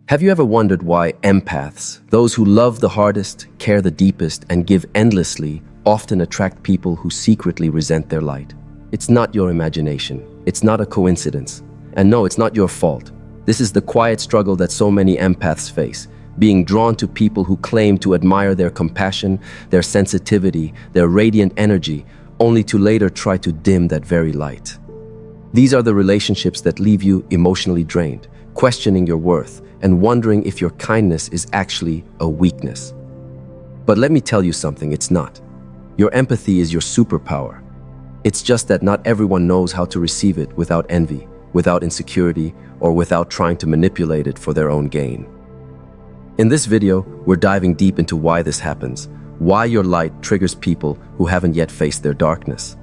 Have you ever wondered why empaths, those who love the hardest, care the deepest, and give endlessly, often attract people who secretly resent their light? It's not your imagination. It's not a coincidence. And no, it's not your fault. This is the quiet struggle that so many empaths face, being drawn to people who claim to admire their compassion, their sensitivity, their radiant energy, only to later try to dim that very light. These are the relationships that leave you emotionally drained, questioning your worth, and wondering if your kindness is actually a weakness. But let me tell you something, it's not. Your empathy is your superpower. It's just that not everyone knows how to receive it without envy, without insecurity, or without trying to manipulate it for their own gain. In this video, we're diving deep into why this happens, why your light triggers people who haven't yet faced their darkness.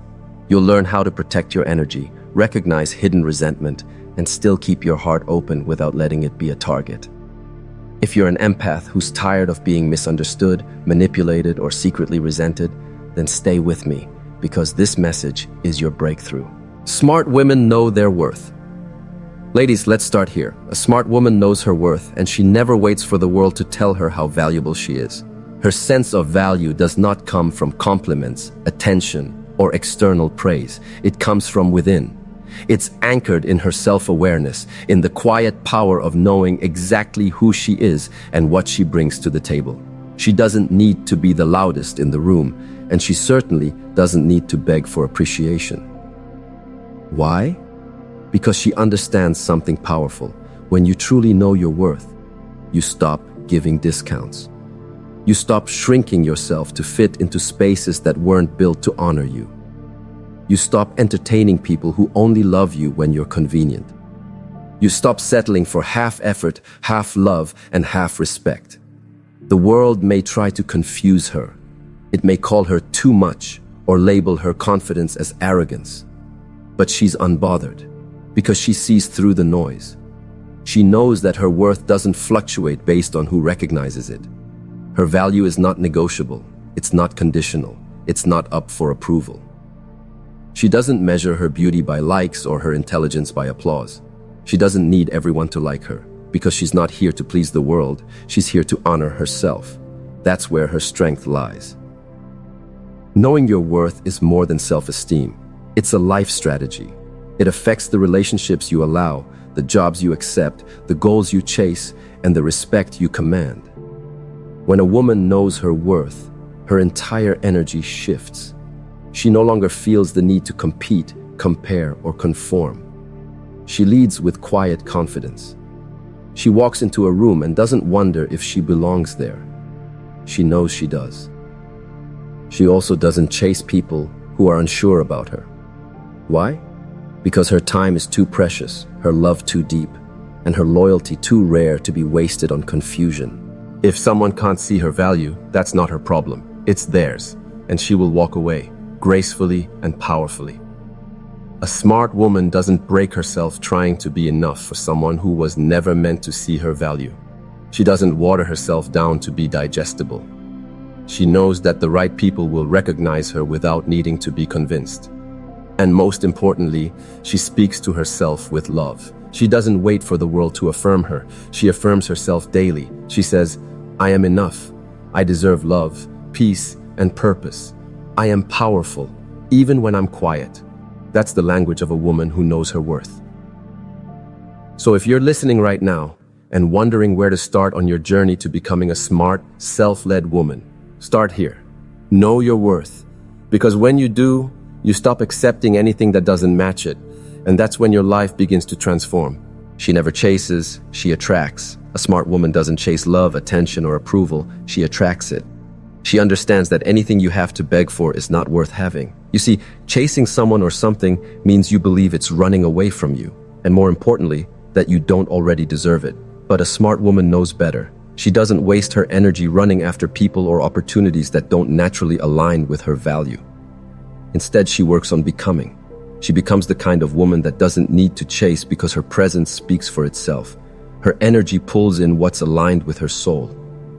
You'll learn how to protect your energy, recognize hidden resentment, and still keep your heart open without letting it be a target. If you're an empath who's tired of being misunderstood, manipulated, or secretly resented, then stay with me, because this message is your breakthrough. Smart women know their worth. Ladies, let's start here. A smart woman knows her worth, and she never waits for the world to tell her how valuable she is. Her sense of value does not come from compliments, attention, or external praise. It comes from within. It's anchored in her self-awareness, in the quiet power of knowing exactly who she is and what she brings to the table. She doesn't need to be the loudest in the room, and she certainly doesn't need to beg for appreciation. Why? Because she understands something powerful. When you truly know your worth, you stop giving discounts. You stop shrinking yourself to fit into spaces that weren't built to honor you. You stop entertaining people who only love you when you're convenient. You stop settling for half effort, half love, and half respect. The world may try to confuse her. It may call her too much or label her confidence as arrogance. But she's unbothered because she sees through the noise. She knows that her worth doesn't fluctuate based on who recognizes it. Her value is not negotiable. It's not conditional. It's not up for approval. She doesn't measure her beauty by likes or her intelligence by applause. She doesn't need everyone to like her, because she's not here to please the world. She's here to honor herself. That's where her strength lies. Knowing your worth is more than self-esteem. It's a life strategy. It affects the relationships you allow, the jobs you accept, the goals you chase, and the respect you command. When a woman knows her worth, her entire energy shifts. She no longer feels the need to compete, compare, or conform. She leads with quiet confidence. She walks into a room and doesn't wonder if she belongs there. She knows she does. She also doesn't chase people who are unsure about her. Why? Because her time is too precious, her love too deep, and her loyalty too rare to be wasted on confusion. If someone can't see her value, that's not her problem. It's theirs, and she will walk away, gracefully and powerfully. A smart woman doesn't break herself trying to be enough for someone who was never meant to see her value. She doesn't water herself down to be digestible. She knows that the right people will recognize her without needing to be convinced. And most importantly, she speaks to herself with love. She doesn't wait for the world to affirm her. She affirms herself daily. She says, "I am enough. I deserve love, peace, and purpose. I am powerful, even when I'm quiet." That's the language of a woman who knows her worth. So if you're listening right now and wondering where to start on your journey to becoming a smart, self-led woman, start here. Know your worth. Because when you do, you stop accepting anything that doesn't match it, and that's when your life begins to transform. She never chases, she attracts. A smart woman doesn't chase love, attention, or approval. She attracts it. She understands that anything you have to beg for is not worth having. You see, chasing someone or something means you believe it's running away from you, and more importantly, that you don't already deserve it. But a smart woman knows better. She doesn't waste her energy running after people or opportunities that don't naturally align with her value. Instead, she works on becoming. She becomes the kind of woman that doesn't need to chase because her presence speaks for itself. Her energy pulls in what's aligned with her soul.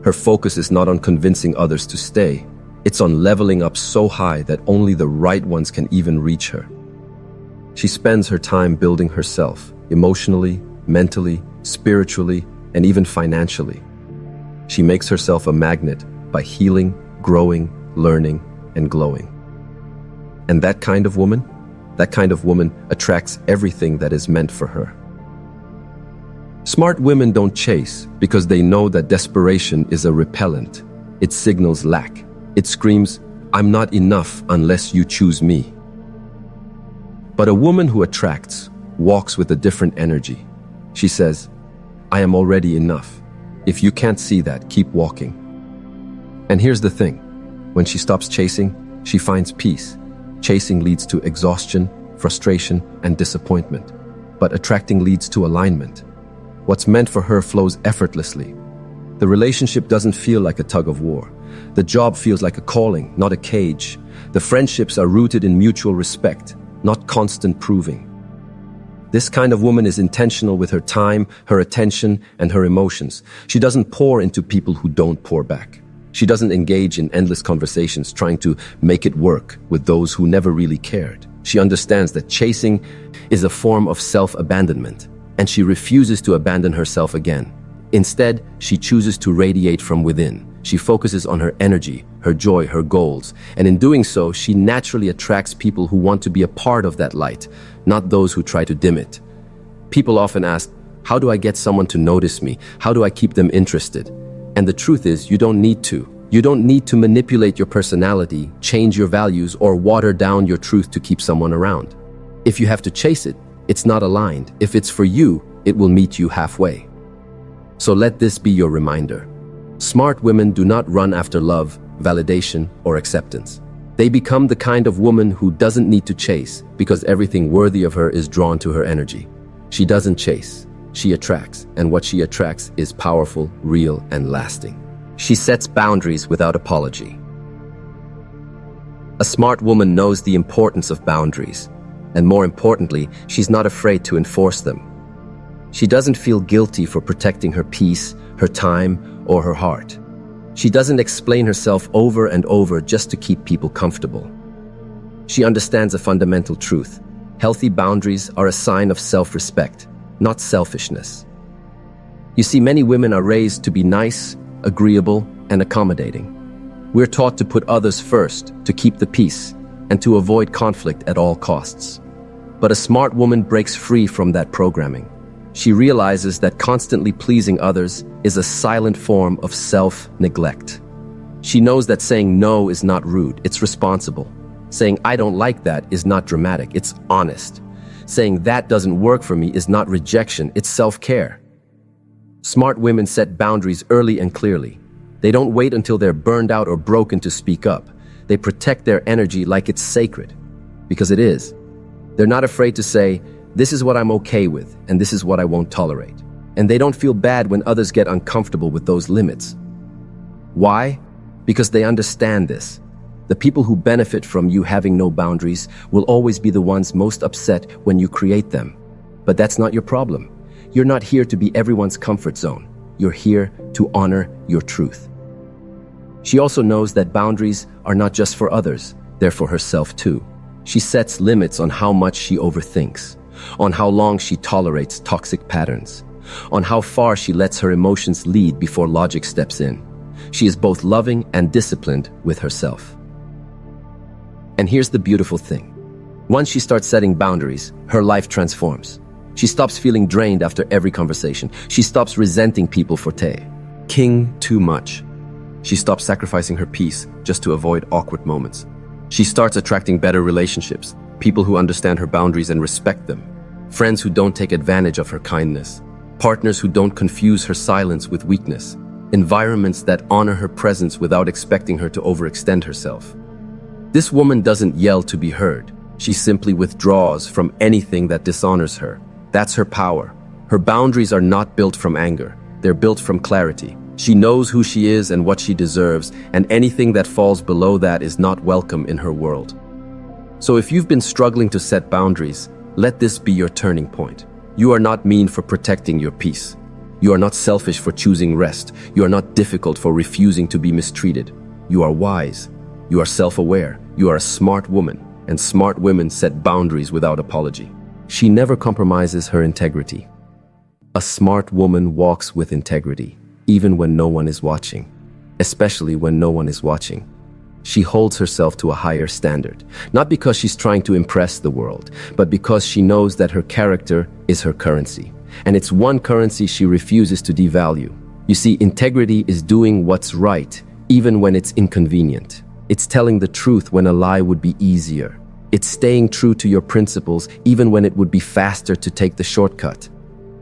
Her focus is not on convincing others to stay. It's on leveling up so high that only the right ones can even reach her. She spends her time building herself, emotionally, mentally, spiritually, and even financially. She makes herself a magnet by healing, growing, learning, and glowing. And that kind of woman attracts everything that is meant for her. Smart women don't chase because they know that desperation is a repellent. It signals lack. It screams, "I'm not enough unless you choose me." But a woman who attracts walks with a different energy. She says, "I am already enough. If you can't see that, keep walking." And here's the thing. When she stops chasing, she finds peace. Chasing leads to exhaustion, frustration, and disappointment. But attracting leads to alignment. What's meant for her flows effortlessly. The relationship doesn't feel like a tug of war. The job feels like a calling, not a cage. The friendships are rooted in mutual respect, not constant proving. This kind of woman is intentional with her time, her attention, and her emotions. She doesn't pour into people who don't pour back. She doesn't engage in endless conversations trying to make it work with those who never really cared. She understands that chasing is a form of self-abandonment, and she refuses to abandon herself again. Instead, she chooses to radiate from within. She focuses on her energy, her joy, her goals, and in doing so, she naturally attracts people who want to be a part of that light, not those who try to dim it. People often ask, how do I get someone to notice me? How do I keep them interested? And the truth is, you don't need to. You don't need to manipulate your personality, change your values, or water down your truth to keep someone around. If you have to chase it, it's not aligned. If it's for you, it will meet you halfway. So let this be your reminder. Smart women do not run after love, validation, or acceptance. They become the kind of woman who doesn't need to chase because everything worthy of her is drawn to her energy. She doesn't chase, she attracts, and what she attracts is powerful, real, and lasting. She sets boundaries without apology. A smart woman knows the importance of boundaries, and more importantly, she's not afraid to enforce them. She doesn't feel guilty for protecting her peace, her time, or her heart. She doesn't explain herself over and over just to keep people comfortable. She understands a fundamental truth. Healthy boundaries are a sign of self-respect, not selfishness. You see, many women are raised to be nice, agreeable, and accommodating. We're taught to put others first, to keep the peace, and to avoid conflict at all costs. But a smart woman breaks free from that programming. She realizes that constantly pleasing others is a silent form of self-neglect. She knows that saying no is not rude, it's responsible. Saying I don't like that is not dramatic, it's honest. Saying that doesn't work for me is not rejection, it's self-care. Smart women set boundaries early and clearly. They don't wait until they're burned out or broken to speak up. They protect their energy like it's sacred, because it is. They're not afraid to say, this is what I'm okay with, and this is what I won't tolerate. And they don't feel bad when others get uncomfortable with those limits. Why? Because they understand this. The people who benefit from you having no boundaries will always be the ones most upset when you create them. But that's not your problem. You're not here to be everyone's comfort zone. You're here to honor your truth. She also knows that boundaries are not just for others, they're for herself too. She sets limits on how much she overthinks, on how long she tolerates toxic patterns, on how far she lets her emotions lead before logic steps in. She is both loving and disciplined with herself. And here's the beautiful thing. Once she starts setting boundaries, her life transforms. She stops feeling drained after every conversation. She stops resenting people for king too much. She stops sacrificing her peace just to avoid awkward moments. She starts attracting better relationships, people who understand her boundaries and respect them, friends who don't take advantage of her kindness, partners who don't confuse her silence with weakness, environments that honor her presence without expecting her to overextend herself. This woman doesn't yell to be heard. She simply withdraws from anything that dishonors her. That's her power. Her boundaries are not built from anger. They're built from clarity. She knows who she is and what she deserves, and anything that falls below that is not welcome in her world. So if you've been struggling to set boundaries, let this be your turning point. You are not mean for protecting your peace. You are not selfish for choosing rest. You are not difficult for refusing to be mistreated. You are wise. You are self-aware. You are a smart woman, and smart women set boundaries without apology. She never compromises her integrity. A smart woman walks with integrity, even when no one is watching, especially when no one is watching. She holds herself to a higher standard, not because she's trying to impress the world, but because she knows that her character is her currency, and it's one currency she refuses to devalue. You see, integrity is doing what's right, even when it's inconvenient. It's telling the truth when a lie would be easier. It's staying true to your principles, even when it would be faster to take the shortcut.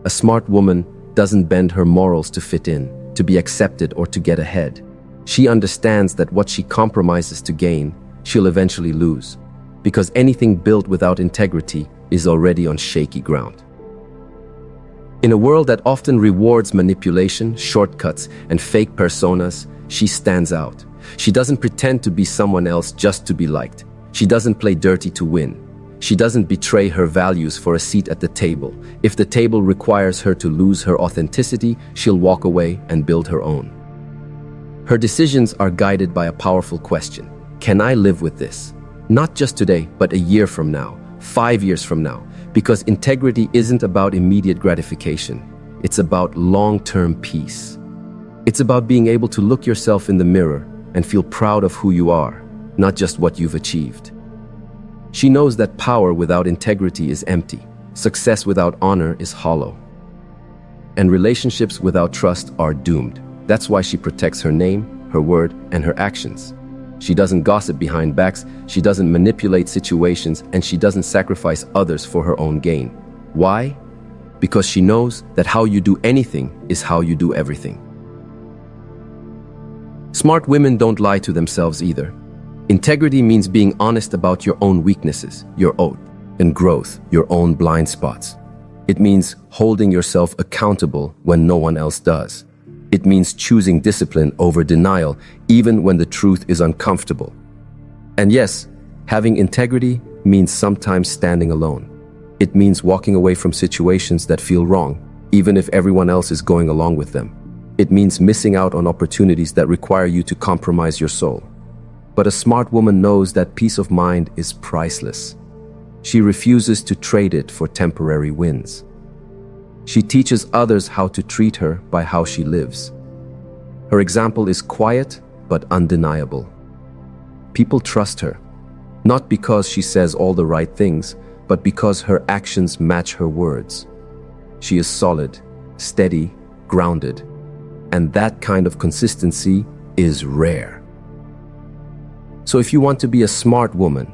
A smart woman doesn't bend her morals to fit in, to be accepted, or to get ahead. She understands that what she compromises to gain, she'll eventually lose, because anything built without integrity is already on shaky ground. In a world that often rewards manipulation, shortcuts, and fake personas, she stands out. She doesn't pretend to be someone else just to be liked. She doesn't play dirty to win. She doesn't betray her values for a seat at the table. If the table requires her to lose her authenticity, she'll walk away and build her own. Her decisions are guided by a powerful question. Can I live with this? Not just today, but a year from now, 5 years from now, because integrity isn't about immediate gratification. It's about long-term peace. It's about being able to look yourself in the mirror and feel proud of who you are, not just what you've achieved. She knows that power without integrity is empty, success without honor is hollow, and relationships without trust are doomed. That's why she protects her name, her word, and her actions. She doesn't gossip behind backs, she doesn't manipulate situations, and she doesn't sacrifice others for her own gain. Why? Because she knows that how you do anything is how you do everything. Smart women don't lie to themselves either. Integrity means being honest about your own weaknesses, your own and growth, your own blind spots. It means holding yourself accountable when no one else does. It means choosing discipline over denial, even when the truth is uncomfortable. And yes, having integrity means sometimes standing alone. It means walking away from situations that feel wrong, even if everyone else is going along with them. It means missing out on opportunities that require you to compromise your soul. But a smart woman knows that peace of mind is priceless. She refuses to trade it for temporary wins. She teaches others how to treat her by how she lives. Her example is quiet but undeniable. People trust her, not because she says all the right things, but because her actions match her words. She is solid, steady, grounded, and that kind of consistency is rare. So if you want to be a smart woman,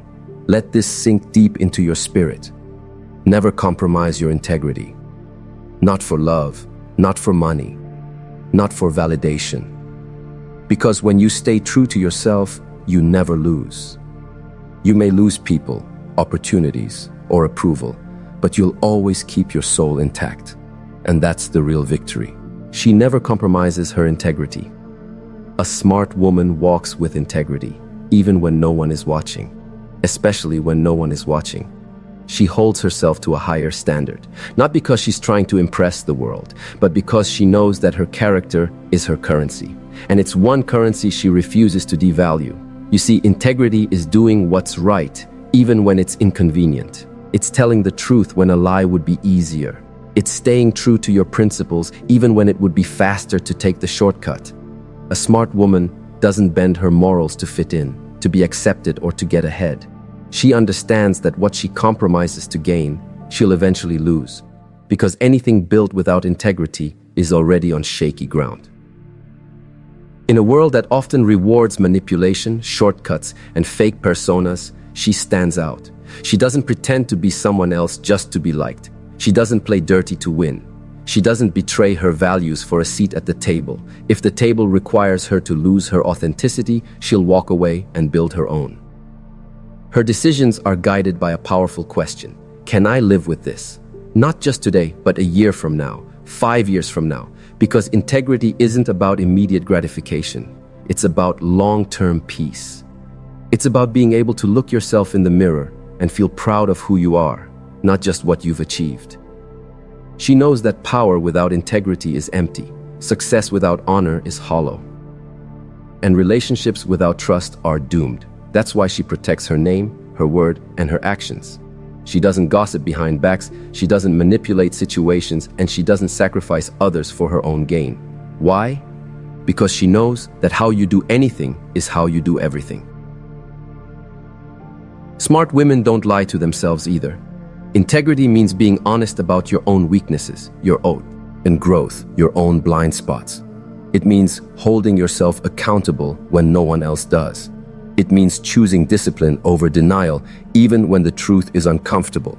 let this sink deep into your spirit. Never compromise your integrity. Not for love, not for money, not for validation. Because when you stay true to yourself, you never lose. You may lose people, opportunities, or approval, but you'll always keep your soul intact. And that's the real victory. She never compromises her integrity. A smart woman walks with integrity, even when no one is watching, especially when no one is watching. She holds herself to a higher standard, not because she's trying to impress the world, but because she knows that her character is her currency, and it's one currency she refuses to devalue. You see, integrity is doing what's right, even when it's inconvenient. It's telling the truth when a lie would be easier. It's staying true to your principles, even when it would be faster to take the shortcut. A smart woman doesn't bend her morals to fit in, to be accepted, or to get ahead. She understands that what she compromises to gain, she'll eventually lose, because anything built without integrity is already on shaky ground. In a world that often rewards manipulation, shortcuts, and fake personas, she stands out. She doesn't pretend to be someone else just to be liked. She doesn't play dirty to win. She doesn't betray her values for a seat at the table. If the table requires her to lose her authenticity, she'll walk away and build her own. Her decisions are guided by a powerful question. Can I live with this? Not just today, but a year from now, 5 years from now, because integrity isn't about immediate gratification. It's about long-term peace. It's about being able to look yourself in the mirror and feel proud of who you are, not just what you've achieved. She knows that power without integrity is empty, success without honor is hollow, and relationships without trust are doomed. That's why she protects her name, her word, and her actions. She doesn't gossip behind backs, she doesn't manipulate situations, and she doesn't sacrifice others for her own gain. Why? Because she knows that how you do anything is how you do everything. Smart women don't lie to themselves either. Integrity means being honest about your own weaknesses, your own and growth, your own blind spots. It means holding yourself accountable when no one else does. It means choosing discipline over denial, even when the truth is uncomfortable.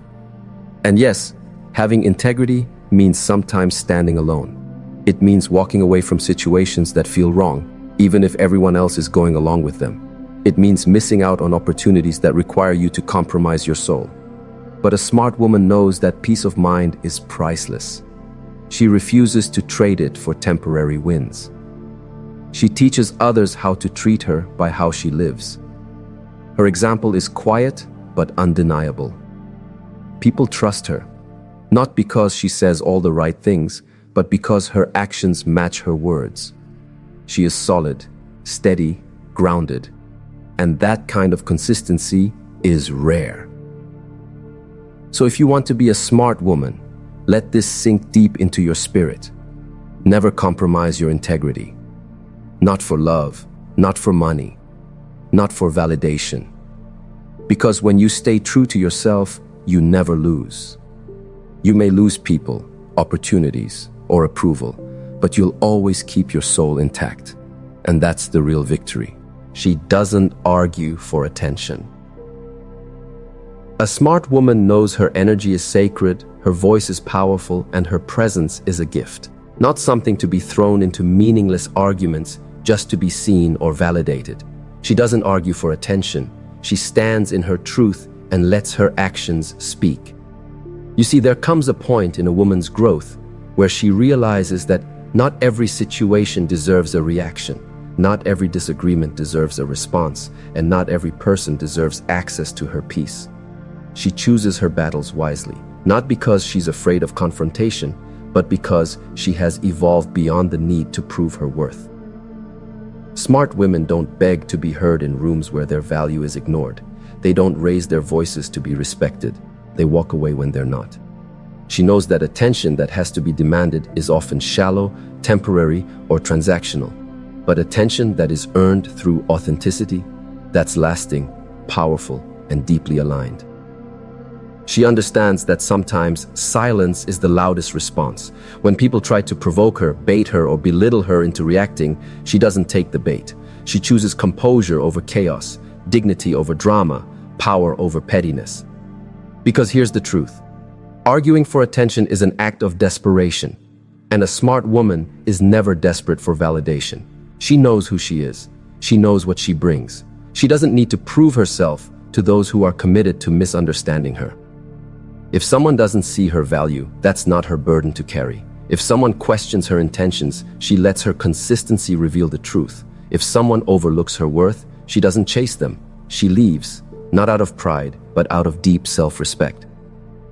And yes, having integrity means sometimes standing alone. It means walking away from situations that feel wrong, even if everyone else is going along with them. It means missing out on opportunities that require you to compromise your soul. But a smart woman knows that peace of mind is priceless. She refuses to trade it for temporary wins. She teaches others how to treat her by how she lives. Her example is quiet but undeniable. People trust her, not because she says all the right things, but because her actions match her words. She is solid, steady, grounded, and that kind of consistency is rare. So if you want to be a smart woman, let this sink deep into your spirit. Never compromise your integrity. Not for love, not for money, not for validation. Because when you stay true to yourself, you never lose. You may lose people, opportunities, or approval, but you'll always keep your soul intact. And that's the real victory. She doesn't argue for attention. A smart woman knows her energy is sacred, her voice is powerful, and her presence is a gift. Not something to be thrown into meaningless arguments just to be seen or validated. She doesn't argue for attention. She stands in her truth and lets her actions speak. You see, there comes a point in a woman's growth where she realizes that not every situation deserves a reaction, not every disagreement deserves a response, and not every person deserves access to her peace. She chooses her battles wisely, not because she's afraid of confrontation, but because she has evolved beyond the need to prove her worth. Smart women don't beg to be heard in rooms where their value is ignored. They don't raise their voices to be respected. They walk away when they're not. She knows that attention that has to be demanded is often shallow, temporary, or transactional. But attention that is earned through authenticity, that's lasting, powerful, and deeply aligned. She understands that sometimes silence is the loudest response. When people try to provoke her, bait her, or belittle her into reacting, she doesn't take the bait. She chooses composure over chaos, dignity over drama, power over pettiness. Because here's the truth. Arguing for attention is an act of desperation, and a smart woman is never desperate for validation. She knows who she is. She knows what she brings. She doesn't need to prove herself to those who are committed to misunderstanding her. If someone doesn't see her value, that's not her burden to carry. If someone questions her intentions, she lets her consistency reveal the truth. If someone overlooks her worth, she doesn't chase them. She leaves, not out of pride, but out of deep self-respect.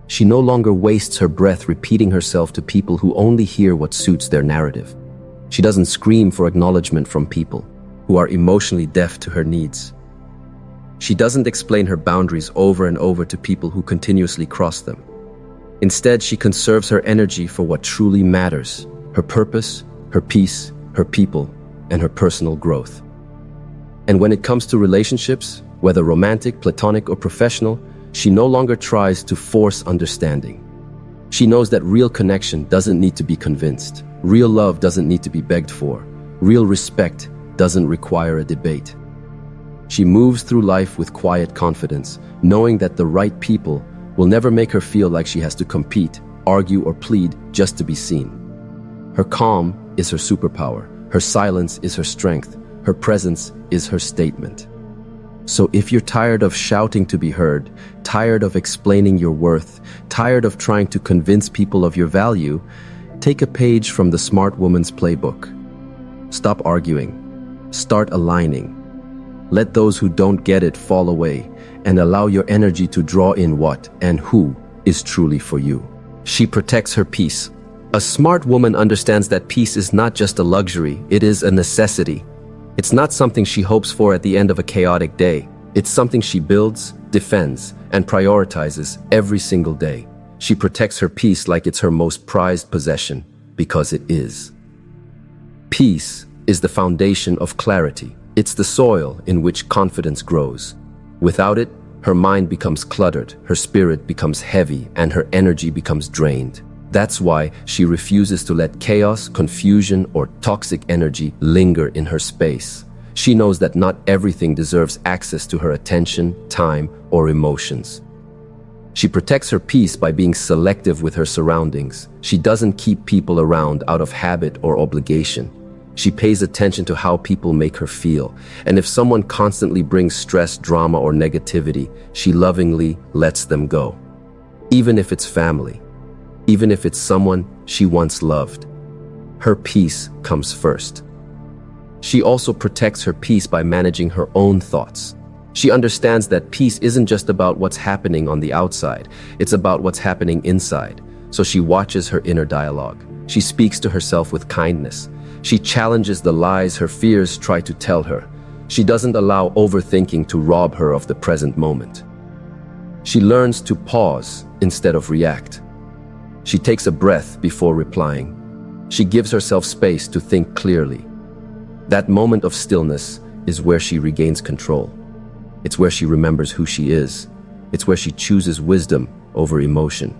She no longer wastes her breath repeating herself to people who only hear what suits their narrative. She doesn't scream for acknowledgement from people who are emotionally deaf to her needs. She doesn't explain her boundaries over and over to people who continuously cross them. Instead, she conserves her energy for what truly matters: her purpose, her peace, her people, and her personal growth. And when it comes to relationships, whether romantic, platonic, or professional, she no longer tries to force understanding. She knows that real connection doesn't need to be convinced. Real love doesn't need to be begged for. Real respect doesn't require a debate. She moves through life with quiet confidence, knowing that the right people will never make her feel like she has to compete, argue, or plead just to be seen. Her calm is her superpower. Her silence is her strength. Her presence is her statement. So if you're tired of shouting to be heard, tired of explaining your worth, tired of trying to convince people of your value, take a page from the smart woman's playbook. Stop arguing. Start aligning. Let those who don't get it fall away, and allow your energy to draw in what and who is truly for you. She protects her peace. A smart woman understands that peace is not just a luxury, it is a necessity. It's not something she hopes for at the end of a chaotic day. It's something she builds, defends, and prioritizes every single day. She protects her peace like it's her most prized possession, because it is. Peace is the foundation of clarity. It's the soil in which confidence grows. Without it, her mind becomes cluttered, her spirit becomes heavy, and her energy becomes drained. That's why she refuses to let chaos, confusion, or toxic energy linger in her space. She knows that not everything deserves access to her attention, time, or emotions. She protects her peace by being selective with her surroundings. She doesn't keep people around out of habit or obligation. She pays attention to how people make her feel, and if someone constantly brings stress, drama, or negativity, she lovingly lets them go. Even if it's family, even if it's someone she once loved, her peace comes first. She also protects her peace by managing her own thoughts. She understands that peace isn't just about what's happening on the outside, it's about what's happening inside. So she watches her inner dialogue. She speaks to herself with kindness. She challenges the lies her fears try to tell her. She doesn't allow overthinking to rob her of the present moment. She learns to pause instead of react. She takes a breath before replying. She gives herself space to think clearly. That moment of stillness is where she regains control. It's where she remembers who she is. It's where she chooses wisdom over emotion.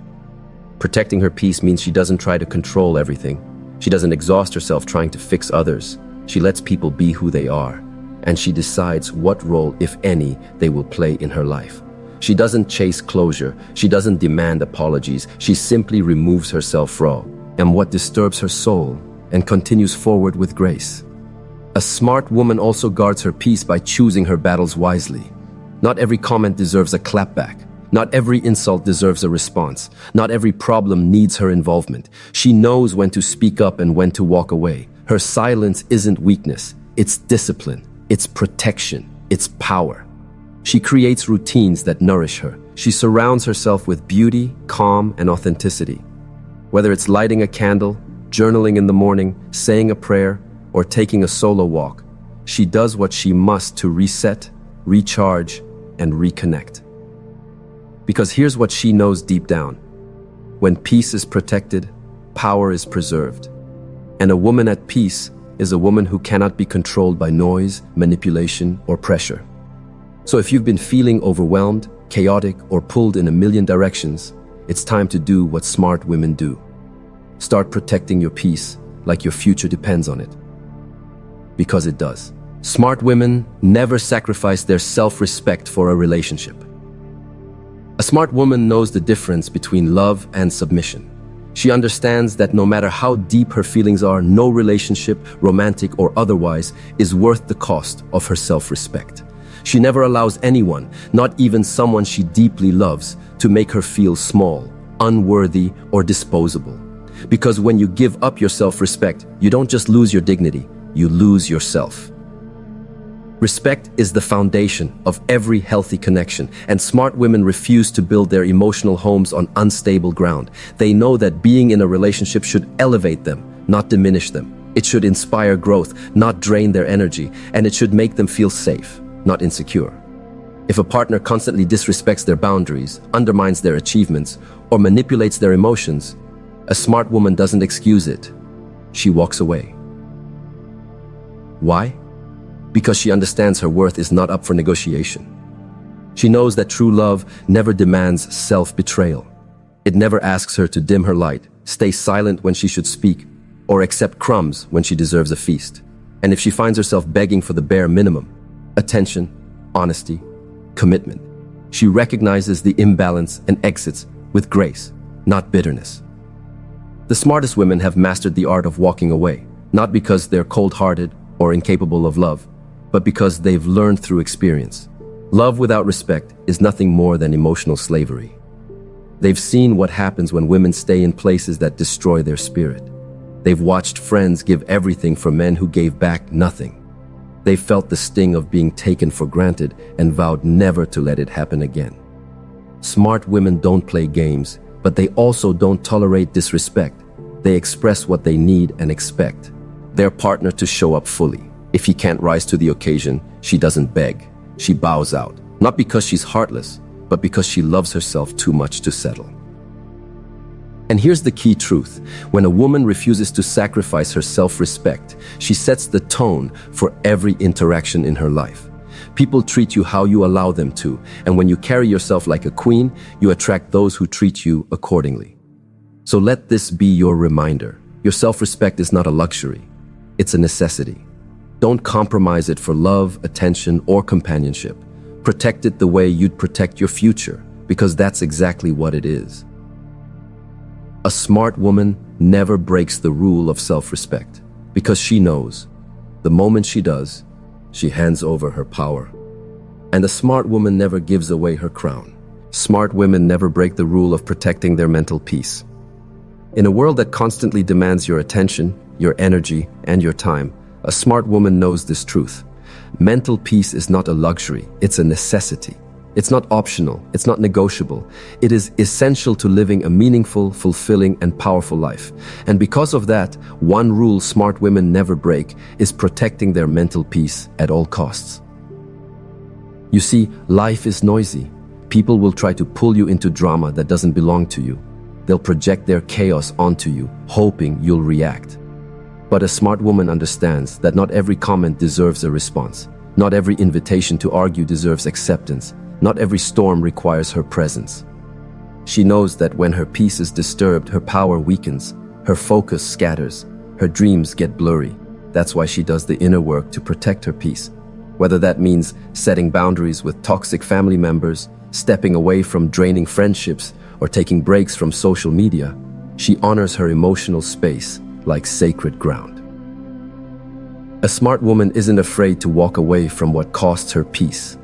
Protecting her peace means she doesn't try to control everything. She doesn't exhaust herself trying to fix others. She lets people be who they are, and she decides what role, if any, they will play in her life. She doesn't chase closure. She doesn't demand apologies. She simply removes herself raw and what disturbs her soul and continues forward with grace. A smart woman also guards her peace by choosing her battles wisely. Not every comment deserves a clapback. Not every insult deserves a response. Not every problem needs her involvement. She knows when to speak up and when to walk away. Her silence isn't weakness. It's discipline. It's protection. It's power. She creates routines that nourish her. She surrounds herself with beauty, calm, and authenticity. Whether it's lighting a candle, journaling in the morning, saying a prayer, or taking a solo walk, she does what she must to reset, recharge, and reconnect. Because here's what she knows deep down. When peace is protected, power is preserved. And a woman at peace is a woman who cannot be controlled by noise, manipulation, or pressure. So if you've been feeling overwhelmed, chaotic, or pulled in a million directions, it's time to do what smart women do. Start protecting your peace like your future depends on it. Because it does. Smart women never sacrifice their self-respect for a relationship. A smart woman knows the difference between love and submission. She understands that no matter how deep her feelings are, no relationship, romantic or otherwise, is worth the cost of her self-respect. She never allows anyone, not even someone she deeply loves, to make her feel small, unworthy, or disposable. Because when you give up your self-respect, you don't just lose your dignity, you lose yourself. Respect is the foundation of every healthy connection, and smart women refuse to build their emotional homes on unstable ground. They know that being in a relationship should elevate them, not diminish them. It should inspire growth, not drain their energy, and it should make them feel safe, not insecure. If a partner constantly disrespects their boundaries, undermines their achievements, or manipulates their emotions, a smart woman doesn't excuse it. She walks away. Why? Because she understands her worth is not up for negotiation. She knows that true love never demands self-betrayal. It never asks her to dim her light, stay silent when she should speak, or accept crumbs when she deserves a feast. And if she finds herself begging for the bare minimum, attention, honesty, commitment, she recognizes the imbalance and exits with grace, not bitterness. The smartest women have mastered the art of walking away, not because they're cold-hearted or incapable of love, but because they've learned through experience. Love without respect is nothing more than emotional slavery. They've seen what happens when women stay in places that destroy their spirit. They've watched friends give everything for men who gave back nothing. They've felt the sting of being taken for granted and vowed never to let it happen again. Smart women don't play games, but they also don't tolerate disrespect. They express what they need and expect their partner to show up fully. If he can't rise to the occasion, she doesn't beg. She bows out, not because she's heartless, but because she loves herself too much to settle. And here's the key truth. When a woman refuses to sacrifice her self-respect, she sets the tone for every interaction in her life. People treat you how you allow them to, and when you carry yourself like a queen, you attract those who treat you accordingly. So let this be your reminder. Your self-respect is not a luxury. It's a necessity. Don't compromise it for love, attention, or companionship. Protect it the way you'd protect your future, because that's exactly what it is. A smart woman never breaks the rule of self-respect, because she knows, the moment she does, she hands over her power. And a smart woman never gives away her crown. Smart women never break the rule of protecting their mental peace. In a world that constantly demands your attention, your energy, and your time, a smart woman knows this truth. Mental peace is not a luxury, it's a necessity. It's not optional, it's not negotiable. It is essential to living a meaningful, fulfilling, and powerful life. And because of that, one rule smart women never break is protecting their mental peace at all costs. You see, life is noisy. People will try to pull you into drama that doesn't belong to you. They'll project their chaos onto you, hoping you'll react. But a smart woman understands that not every comment deserves a response. Not every invitation to argue deserves acceptance. Not every storm requires her presence. She knows that when her peace is disturbed, her power weakens, her focus scatters, her dreams get blurry. That's why she does the inner work to protect her peace. Whether that means setting boundaries with toxic family members, stepping away from draining friendships, or taking breaks from social media, she honors her emotional space like sacred ground. A smart woman isn't afraid to walk away from what costs her peace.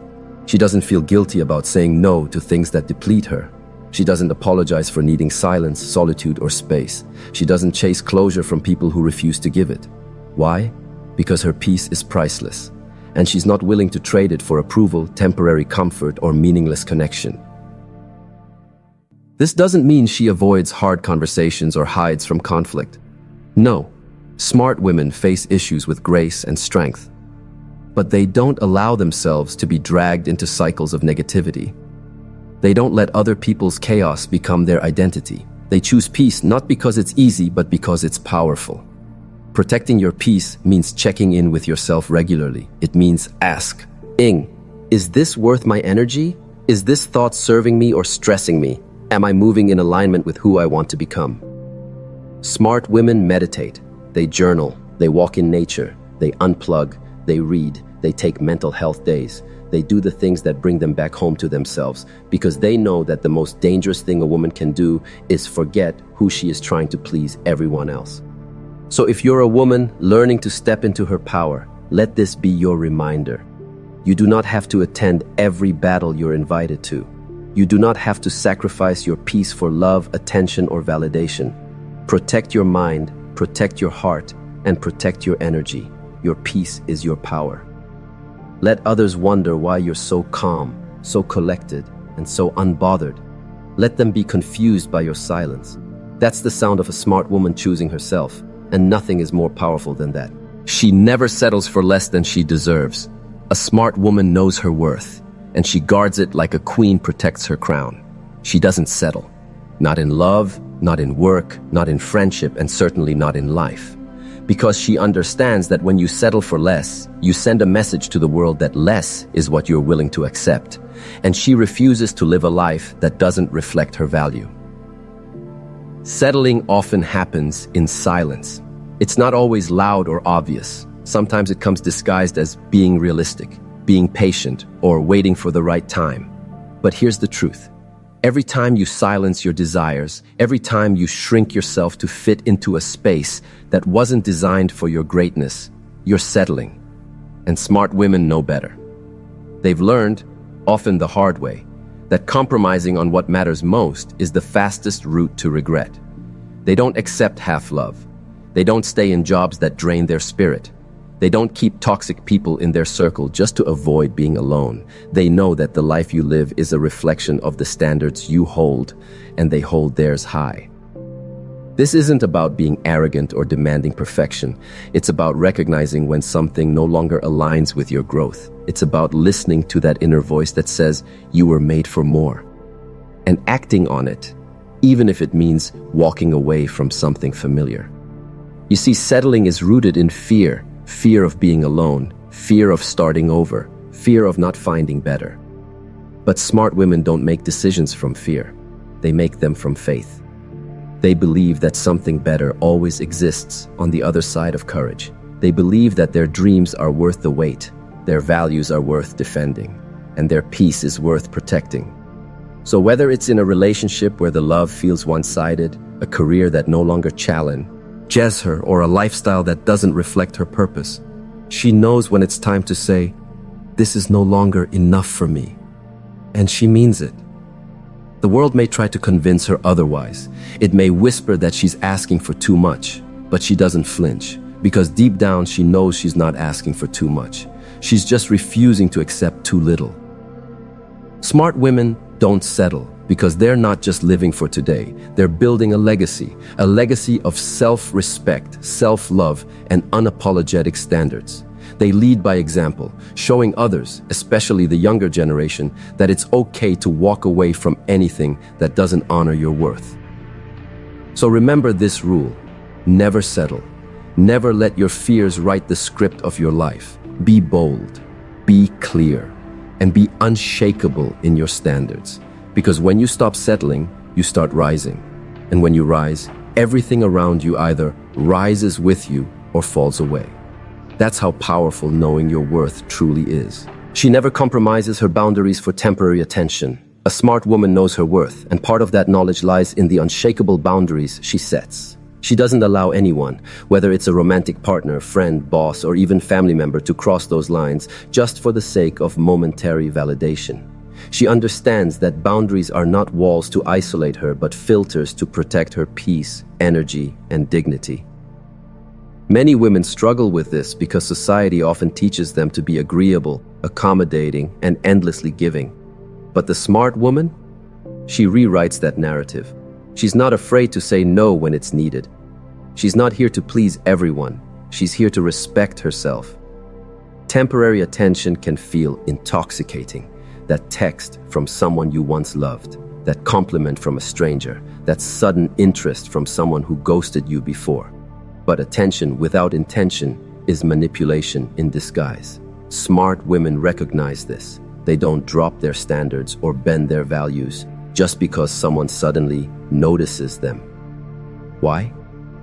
She doesn't feel guilty about saying no to things that deplete her. She doesn't apologize for needing silence, solitude, or space. She doesn't chase closure from people who refuse to give it. Why? Because her peace is priceless, and she's not willing to trade it for approval, temporary comfort, or meaningless connection. This doesn't mean she avoids hard conversations or hides from conflict. No, smart women face issues with grace and strength. But they don't allow themselves to be dragged into cycles of negativity. They don't let other people's chaos become their identity. They choose peace not because it's easy, but because it's powerful. Protecting your peace means checking in with yourself regularly. It means ask, Heng, is this worth my energy? Is this thought serving me or stressing me? Am I moving in alignment with who I want to become? Smart women meditate. They journal. They walk in nature. They unplug. They read. They take mental health days. They do the things that bring them back home to themselves, because they know that the most dangerous thing a woman can do is forget who she is trying to please everyone else. So if you're a woman learning to step into her power, let this be your reminder. You do not have to attend every battle you're invited to. You do not have to sacrifice your peace for love, attention, or validation. Protect your mind, protect your heart, and protect your energy. Your peace is your power. Let others wonder why you're so calm, so collected, and so unbothered. Let them be confused by your silence. That's the sound of a smart woman choosing herself, and nothing is more powerful than that. She never settles for less than she deserves. A smart woman knows her worth, and she guards it like a queen protects her crown. She doesn't settle. Not in love, not in work, not in friendship, and certainly not in life. Because she understands that when you settle for less, you send a message to the world that less is what you're willing to accept. And she refuses to live a life that doesn't reflect her value. Settling often happens in silence. It's not always loud or obvious. Sometimes it comes disguised as being realistic, being patient, or waiting for the right time. But here's the truth. Every time you silence your desires, every time you shrink yourself to fit into a space that wasn't designed for your greatness, you're settling. And smart women know better. They've learned, often the hard way, that compromising on what matters most is the fastest route to regret. They don't accept half-love. They don't stay in jobs that drain their spirit. They don't keep toxic people in their circle just to avoid being alone. They know that the life you live is a reflection of the standards you hold, and they hold theirs high. This isn't about being arrogant or demanding perfection. It's about recognizing when something no longer aligns with your growth. It's about listening to that inner voice that says you were made for more, and acting on it, even if it means walking away from something familiar. You see, settling is rooted in fear. Fear of being alone, fear of starting over, fear of not finding better. But smart women don't make decisions from fear. They make them from faith. They believe that something better always exists on the other side of courage. They believe that their dreams are worth the wait, their values are worth defending, and their peace is worth protecting. So whether it's in a relationship where the love feels one-sided, a career that no longer challenges her, or a lifestyle that doesn't reflect her purpose, she knows when it's time to say, "This is no longer enough for me." And she means it. The world may try to convince her otherwise. It may whisper that she's asking for too much, but she doesn't flinch, because deep down she knows she's not asking for too much. She's just refusing to accept too little. Smart women don't settle because they're not just living for today. They're building a legacy of self-respect, self-love, and unapologetic standards. They lead by example, showing others, especially the younger generation, that it's okay to walk away from anything that doesn't honor your worth. So remember this rule: never settle. Never let your fears write the script of your life. Be bold, be clear, and be unshakable in your standards. Because when you stop settling, you start rising. And when you rise, everything around you either rises with you or falls away. That's how powerful knowing your worth truly is. She never compromises her boundaries for temporary attention. A smart woman knows her worth, and part of that knowledge lies in the unshakable boundaries she sets. She doesn't allow anyone, whether it's a romantic partner, friend, boss, or even family member, to cross those lines just for the sake of momentary validation. She understands that boundaries are not walls to isolate her, but filters to protect her peace, energy, and dignity. Many women struggle with this because society often teaches them to be agreeable, accommodating, and endlessly giving. But the smart woman? She rewrites that narrative. She's not afraid to say no when it's needed. She's not here to please everyone. She's here to respect herself. Temporary attention can feel intoxicating. That text from someone you once loved, that compliment from a stranger, that sudden interest from someone who ghosted you before. But attention without intention is manipulation in disguise. Smart women recognize this. They don't drop their standards or bend their values just because someone suddenly notices them. Why?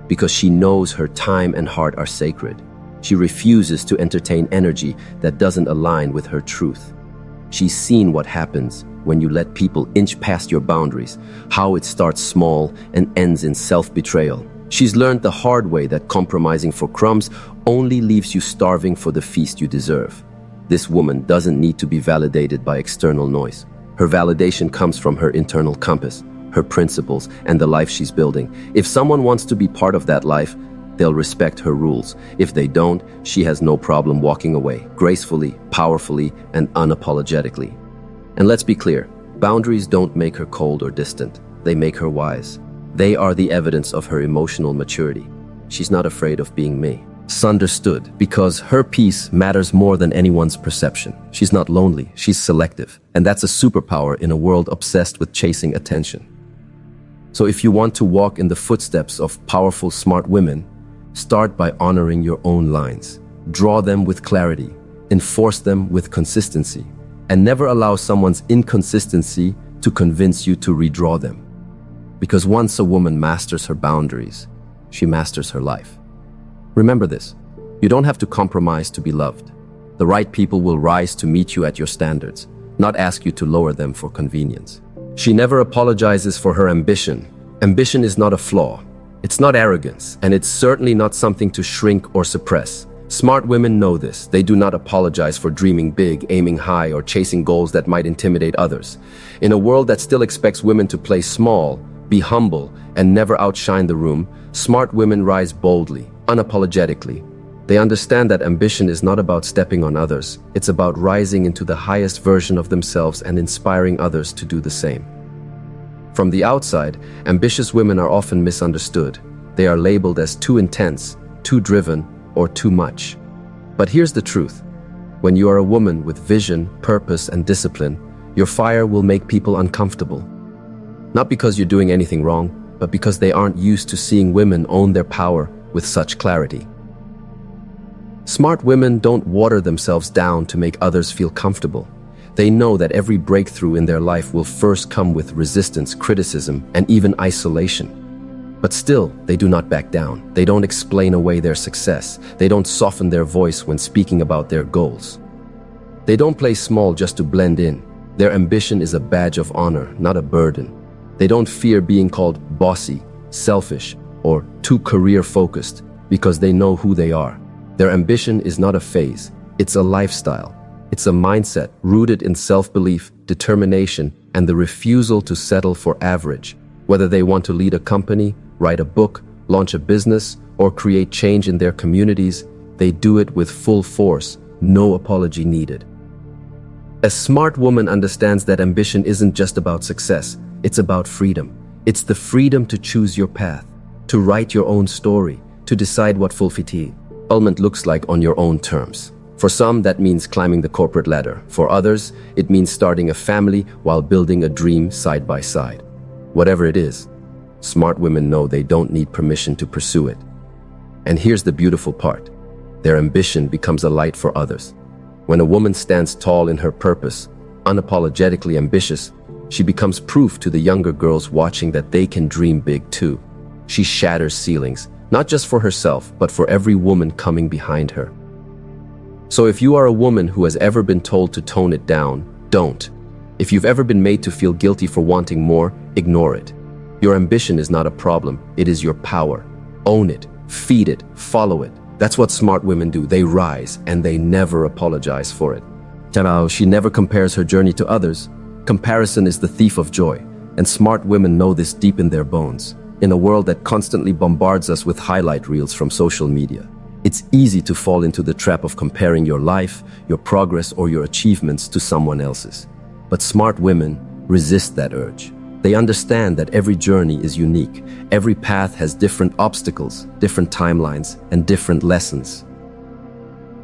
Because she knows her time and heart are sacred. She refuses to entertain energy that doesn't align with her truth. She's seen what happens when you let people inch past your boundaries, how it starts small and ends in self-betrayal. She's learned the hard way that compromising for crumbs only leaves you starving for the feast you deserve. This woman doesn't need to be validated by external noise. Her validation comes from her internal compass, her principles, and the life she's building. If someone wants to be part of that life, they'll respect her rules. If they don't, she has no problem walking away, gracefully, powerfully, and unapologetically. And let's be clear, boundaries don't make her cold or distant. They make her wise. They are the evidence of her emotional maturity. She's not afraid of being misunderstood because her peace matters more than anyone's perception. She's not lonely, she's selective. And that's a superpower in a world obsessed with chasing attention. So if you want to walk in the footsteps of powerful, smart women, start by honoring your own lines. Draw them with clarity, enforce them with consistency, and never allow someone's inconsistency to convince you to redraw them. Because once a woman masters her boundaries, she masters her life. Remember this, you don't have to compromise to be loved. The right people will rise to meet you at your standards, not ask you to lower them for convenience. She never apologizes for her ambition. Ambition is not a flaw. It's not arrogance, and it's certainly not something to shrink or suppress. Smart women know this. They do not apologize for dreaming big, aiming high, or chasing goals that might intimidate others. In a world that still expects women to play small, be humble, and never outshine the room, smart women rise boldly, unapologetically. They understand that ambition is not about stepping on others. It's about rising into the highest version of themselves and inspiring others to do the same. From the outside, ambitious women are often misunderstood. They are labeled as too intense, too driven, or too much. But here's the truth. When you are a woman with vision, purpose, and discipline, your fire will make people uncomfortable. Not because you're doing anything wrong, but because they aren't used to seeing women own their power with such clarity. Smart women don't water themselves down to make others feel comfortable. They know that every breakthrough in their life will first come with resistance, criticism, and even isolation. But still, they do not back down. They don't explain away their success. They don't soften their voice when speaking about their goals. They don't play small just to blend in. Their ambition is a badge of honor, not a burden. They don't fear being called bossy, selfish, or too career-focused because they know who they are. Their ambition is not a phase, it's a lifestyle. It's a mindset rooted in self-belief, determination, and the refusal to settle for average. Whether they want to lead a company, write a book, launch a business, or create change in their communities, they do it with full force, no apology needed. A smart woman understands that ambition isn't just about success, it's about freedom. It's the freedom to choose your path, to write your own story, to decide what fulfillment looks like on your own terms. For some, that means climbing the corporate ladder. For others, it means starting a family while building a dream side by side. Whatever it is, smart women know they don't need permission to pursue it. And here's the beautiful part. Their ambition becomes a light for others. When a woman stands tall in her purpose, unapologetically ambitious, she becomes proof to the younger girls watching that they can dream big too. She shatters ceilings, not just for herself, but for every woman coming behind her. So if you are a woman who has ever been told to tone it down, don't. If you've ever been made to feel guilty for wanting more, ignore it. Your ambition is not a problem, it is your power. Own it, feed it, follow it. That's what smart women do. They rise and they never apologize for it. She never compares her journey to others. Comparison is the thief of joy, and smart women know this deep in their bones. In a world that constantly bombards us with highlight reels from social media, it's easy to fall into the trap of comparing your life, your progress, or your achievements to someone else's. But smart women resist that urge. They understand that every journey is unique. Every path has different obstacles, different timelines, and different lessons.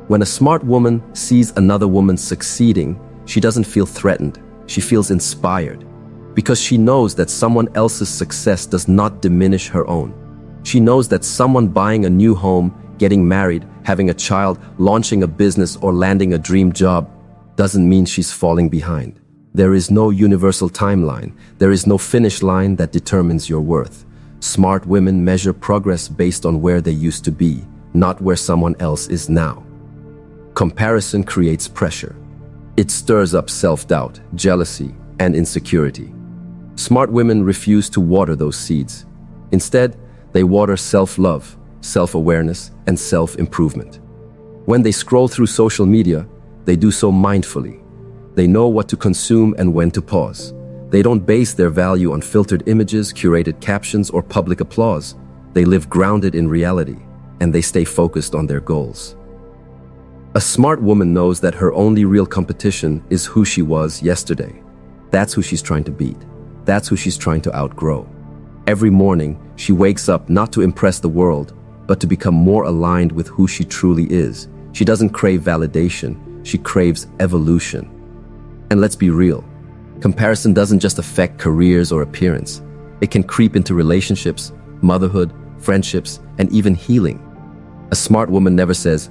When a smart woman sees another woman succeeding, she doesn't feel threatened. She feels inspired, because she knows that someone else's success does not diminish her own. She knows that someone buying a new home, getting married, having a child, launching a business, or landing a dream job doesn't mean she's falling behind. There is no universal timeline. There is no finish line that determines your worth. Smart women measure progress based on where they used to be, not where someone else is now. Comparison creates pressure. It stirs up self-doubt, jealousy, and insecurity. Smart women refuse to water those seeds. Instead, they water self-love, self-awareness, and self-improvement. When they scroll through social media, they do so mindfully. They know what to consume and when to pause. They don't base their value on filtered images, curated captions, or public applause. They live grounded in reality, and they stay focused on their goals. A smart woman knows that her only real competition is who she was yesterday. That's who she's trying to beat. That's who she's trying to outgrow. Every morning, she wakes up not to impress the world, but to become more aligned with who she truly is. She doesn't crave validation, she craves evolution. And let's be real, comparison doesn't just affect careers or appearance. It can creep into relationships, motherhood, friendships, and even healing. A smart woman never says,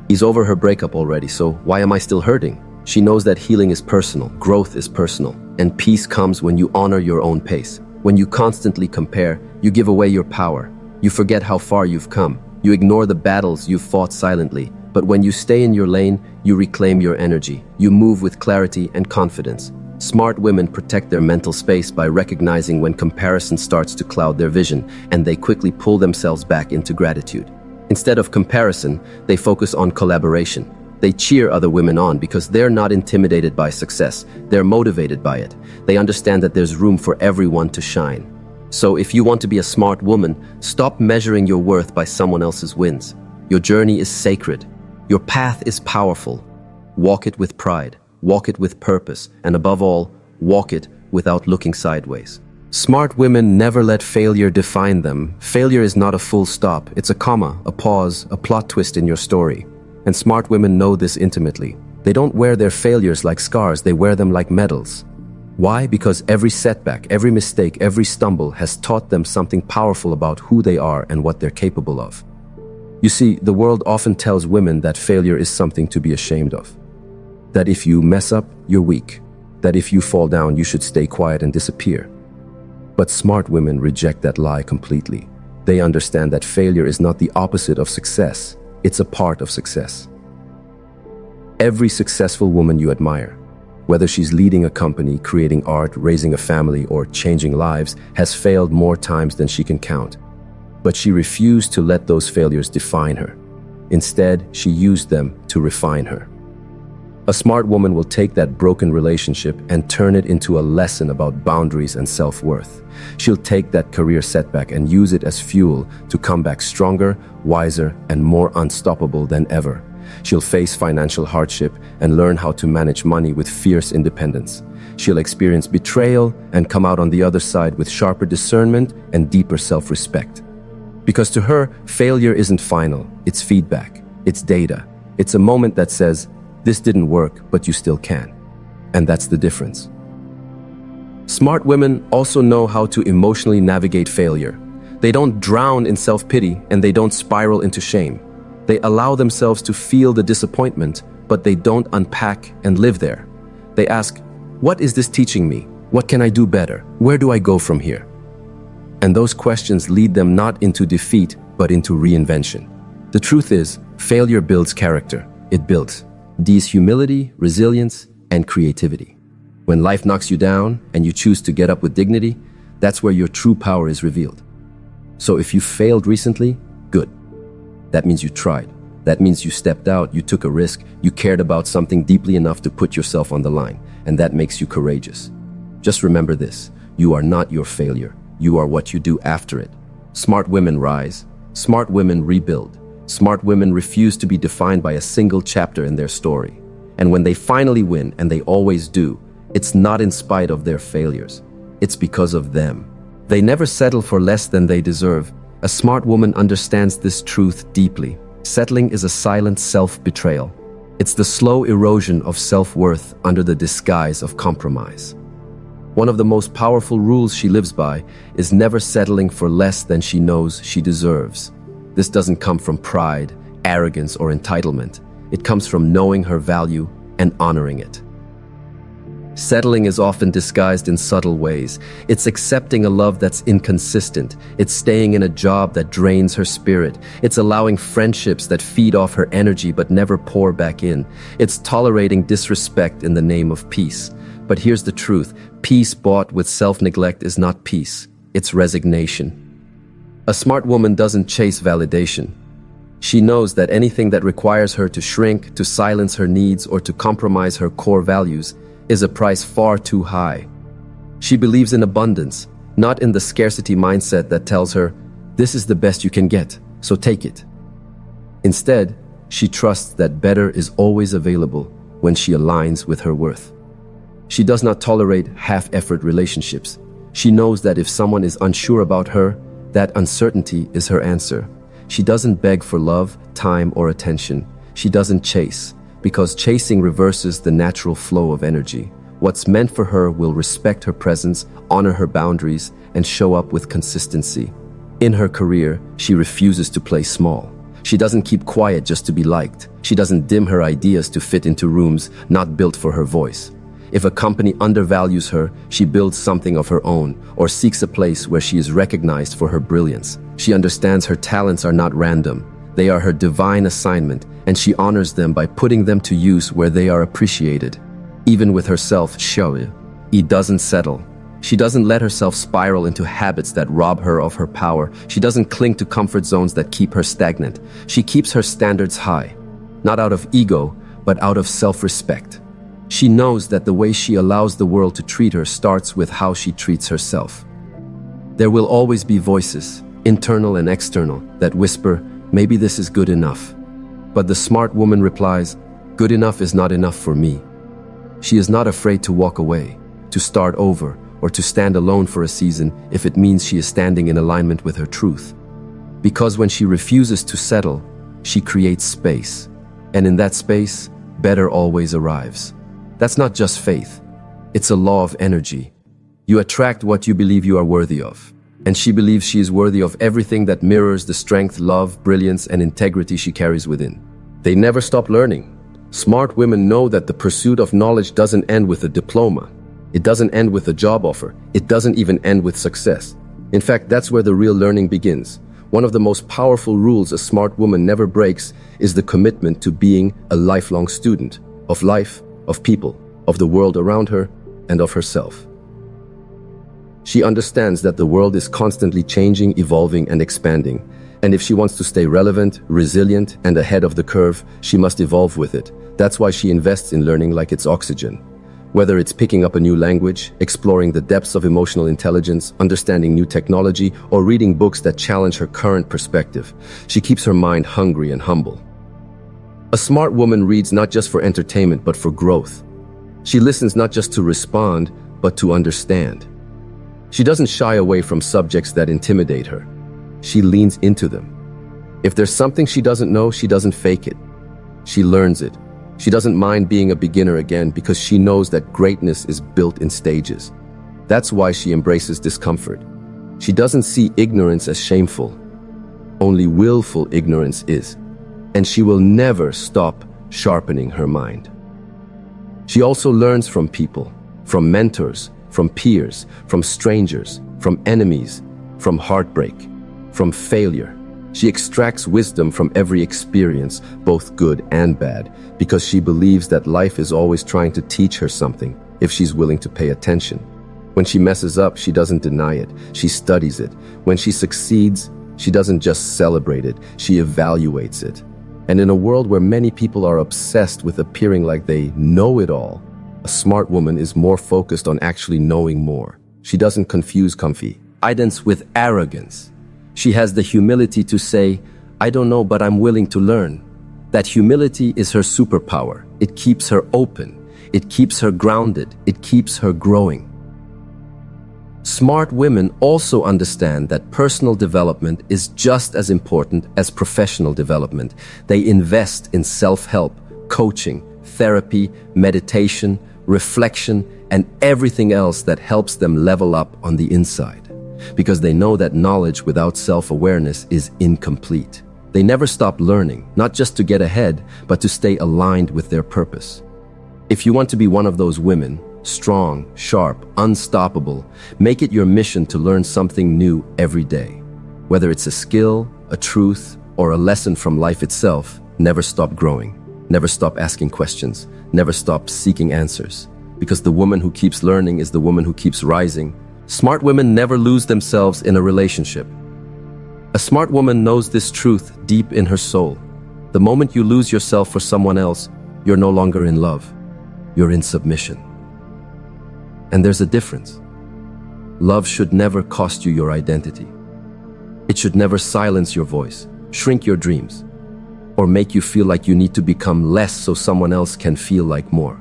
"He's over her breakup already, so why am I still hurting?" She knows that healing is personal, growth is personal, and peace comes when you honor your own pace. When you constantly compare, you give away your power. You forget how far you've come. You ignore the battles you've fought silently. But when you stay in your lane, you reclaim your energy. You move with clarity and confidence. Smart women protect their mental space by recognizing when comparison starts to cloud their vision, and they quickly pull themselves back into gratitude. Instead of comparison, they focus on collaboration. They cheer other women on because they're not intimidated by success. They're motivated by it. They understand that there's room for everyone to shine. So if you want to be a smart woman, stop measuring your worth by someone else's wins. Your journey is sacred. Your path is powerful. Walk it with pride. Walk it with purpose. And above all, walk it without looking sideways. Smart women never let failure define them. Failure is not a full stop. It's a comma, a pause, a plot twist in your story. And smart women know this intimately. They don't wear their failures like scars, they wear them like medals. Why? Because every setback, every mistake, every stumble has taught them something powerful about who they are and what they're capable of. You see, the world often tells women that failure is something to be ashamed of. That if you mess up, you're weak. That if you fall down, you should stay quiet and disappear. But smart women reject that lie completely. They understand that failure is not the opposite of success, it's a part of success. Every successful woman you admire, whether she's leading a company, creating art, raising a family, or changing lives, has failed more times than she can count. But she refused to let those failures define her. Instead, she used them to refine her. A smart woman will take that broken relationship and turn it into a lesson about boundaries and self-worth. She'll take that career setback and use it as fuel to come back stronger, wiser, and more unstoppable than ever. She'll face financial hardship and learn how to manage money with fierce independence. She'll experience betrayal and come out on the other side with sharper discernment and deeper self-respect. Because to her, failure isn't final, it's feedback, it's data. It's a moment that says, this didn't work, but you still can. And that's the difference. Smart women also know how to emotionally navigate failure. They don't drown in self-pity and they don't spiral into shame. They allow themselves to feel the disappointment, but they don't unpack and live there. They ask, what is this teaching me? What can I do better? Where do I go from here? And those questions lead them not into defeat, but into reinvention. The truth is, failure builds character. It builds humility, resilience, and creativity. When life knocks you down and you choose to get up with dignity, that's where your true power is revealed. So if you failed recently, good. That means you tried. That means you stepped out, you took a risk, you cared about something deeply enough to put yourself on the line, and that makes you courageous. Just remember this, you are not your failure. You are what you do after it. Smart women rise. Smart women rebuild. Smart women refuse to be defined by a single chapter in their story. And when they finally win, and they always do, it's not in spite of their failures. It's because of them. They never settle for less than they deserve. A smart woman understands this truth deeply. Settling is a silent self-betrayal. It's the slow erosion of self-worth under the disguise of compromise. One of the most powerful rules she lives by is never settling for less than she knows she deserves. This doesn't come from pride, arrogance, or entitlement. It comes from knowing her value and honoring it. Settling is often disguised in subtle ways. It's accepting a love that's inconsistent. It's staying in a job that drains her spirit. It's allowing friendships that feed off her energy but never pour back in. It's tolerating disrespect in the name of peace. But here's the truth. Peace bought with self-neglect is not peace. It's resignation. A smart woman doesn't chase validation. She knows that anything that requires her to shrink, to silence her needs, or to compromise her core values is a price far too high. She believes in abundance, not in the scarcity mindset that tells her, this is the best you can get, so take it. Instead, she trusts that better is always available when she aligns with her worth. She does not tolerate half-effort relationships. She knows that if someone is unsure about her, that uncertainty is her answer. She doesn't beg for love, time, or attention. She doesn't chase, because chasing reverses the natural flow of energy. What's meant for her will respect her presence, honor her boundaries, and show up with consistency. In her career, she refuses to play small. She doesn't keep quiet just to be liked. She doesn't dim her ideas to fit into rooms not built for her voice. If a company undervalues her, she builds something of her own or seeks a place where she is recognized for her brilliance. She understands her talents are not random. They are her divine assignment, and she honors them by putting them to use where they are appreciated. Even with herself, she doesn't settle. She doesn't let herself spiral into habits that rob her of her power. She doesn't cling to comfort zones that keep her stagnant. She keeps her standards high, not out of ego, but out of self-respect. She knows that the way she allows the world to treat her starts with how she treats herself. There will always be voices, internal and external, that whisper, maybe this is good enough. But the smart woman replies, good enough is not enough for me. She is not afraid to walk away, to start over, or to stand alone for a season if it means she is standing in alignment with her truth. Because when she refuses to settle, she creates space. And in that space, better always arrives. That's not just faith. It's a law of energy. You attract what you believe you are worthy of. And she believes she is worthy of everything that mirrors the strength, love, brilliance, and integrity she carries within. They never stop learning. Smart women know that the pursuit of knowledge doesn't end with a diploma. It doesn't end with a job offer. It doesn't even end with success. In fact, that's where the real learning begins. One of the most powerful rules a smart woman never breaks is the commitment to being a lifelong student of life, of people, of the world around her, and of herself. She understands that the world is constantly changing, evolving, and expanding. And if she wants to stay relevant, resilient, and ahead of the curve, she must evolve with it. That's why she invests in learning like it's oxygen. Whether it's picking up a new language, exploring the depths of emotional intelligence, understanding new technology, or reading books that challenge her current perspective, she keeps her mind hungry and humble. A smart woman reads not just for entertainment, but for growth. She listens not just to respond, but to understand. She doesn't shy away from subjects that intimidate her. She leans into them. If there's something she doesn't know, she doesn't fake it. She learns it. She doesn't mind being a beginner again because she knows that greatness is built in stages. That's why she embraces discomfort. She doesn't see ignorance as shameful. Only willful ignorance is. And she will never stop sharpening her mind. She also learns from people, from mentors, from peers, from strangers, from enemies, from heartbreak, from failure. She extracts wisdom from every experience, both good and bad, because she believes that life is always trying to teach her something if she's willing to pay attention. When she messes up, she doesn't deny it, she studies it. When she succeeds, she doesn't just celebrate it, she evaluates it. And in a world where many people are obsessed with appearing like they know it all, a smart woman is more focused on actually knowing more. She doesn't confuse confidence with arrogance. She has the humility to say, I don't know, but I'm willing to learn. That humility is her superpower. It keeps her open. It keeps her grounded. It keeps her growing. Smart women also understand that personal development is just as important as professional development. They invest in self-help, coaching, therapy, meditation, reflection, and everything else that helps them level up on the inside. Because they know that knowledge without self-awareness is incomplete. They never stop learning, not just to get ahead, but to stay aligned with their purpose. If you want to be one of those women, strong, sharp, unstoppable, make it your mission to learn something new every day. Whether it's a skill, a truth, or a lesson from life itself, never stop growing. Never stop asking questions. Never stop seeking answers. Because the woman who keeps learning is the woman who keeps rising. Smart women never lose themselves in a relationship. A smart woman knows this truth deep in her soul. The moment you lose yourself for someone else, you're no longer in love. You're in submission. And there's a difference. Love should never cost you your identity. It should never silence your voice, shrink your dreams, or make you feel like you need to become less so someone else can feel like more.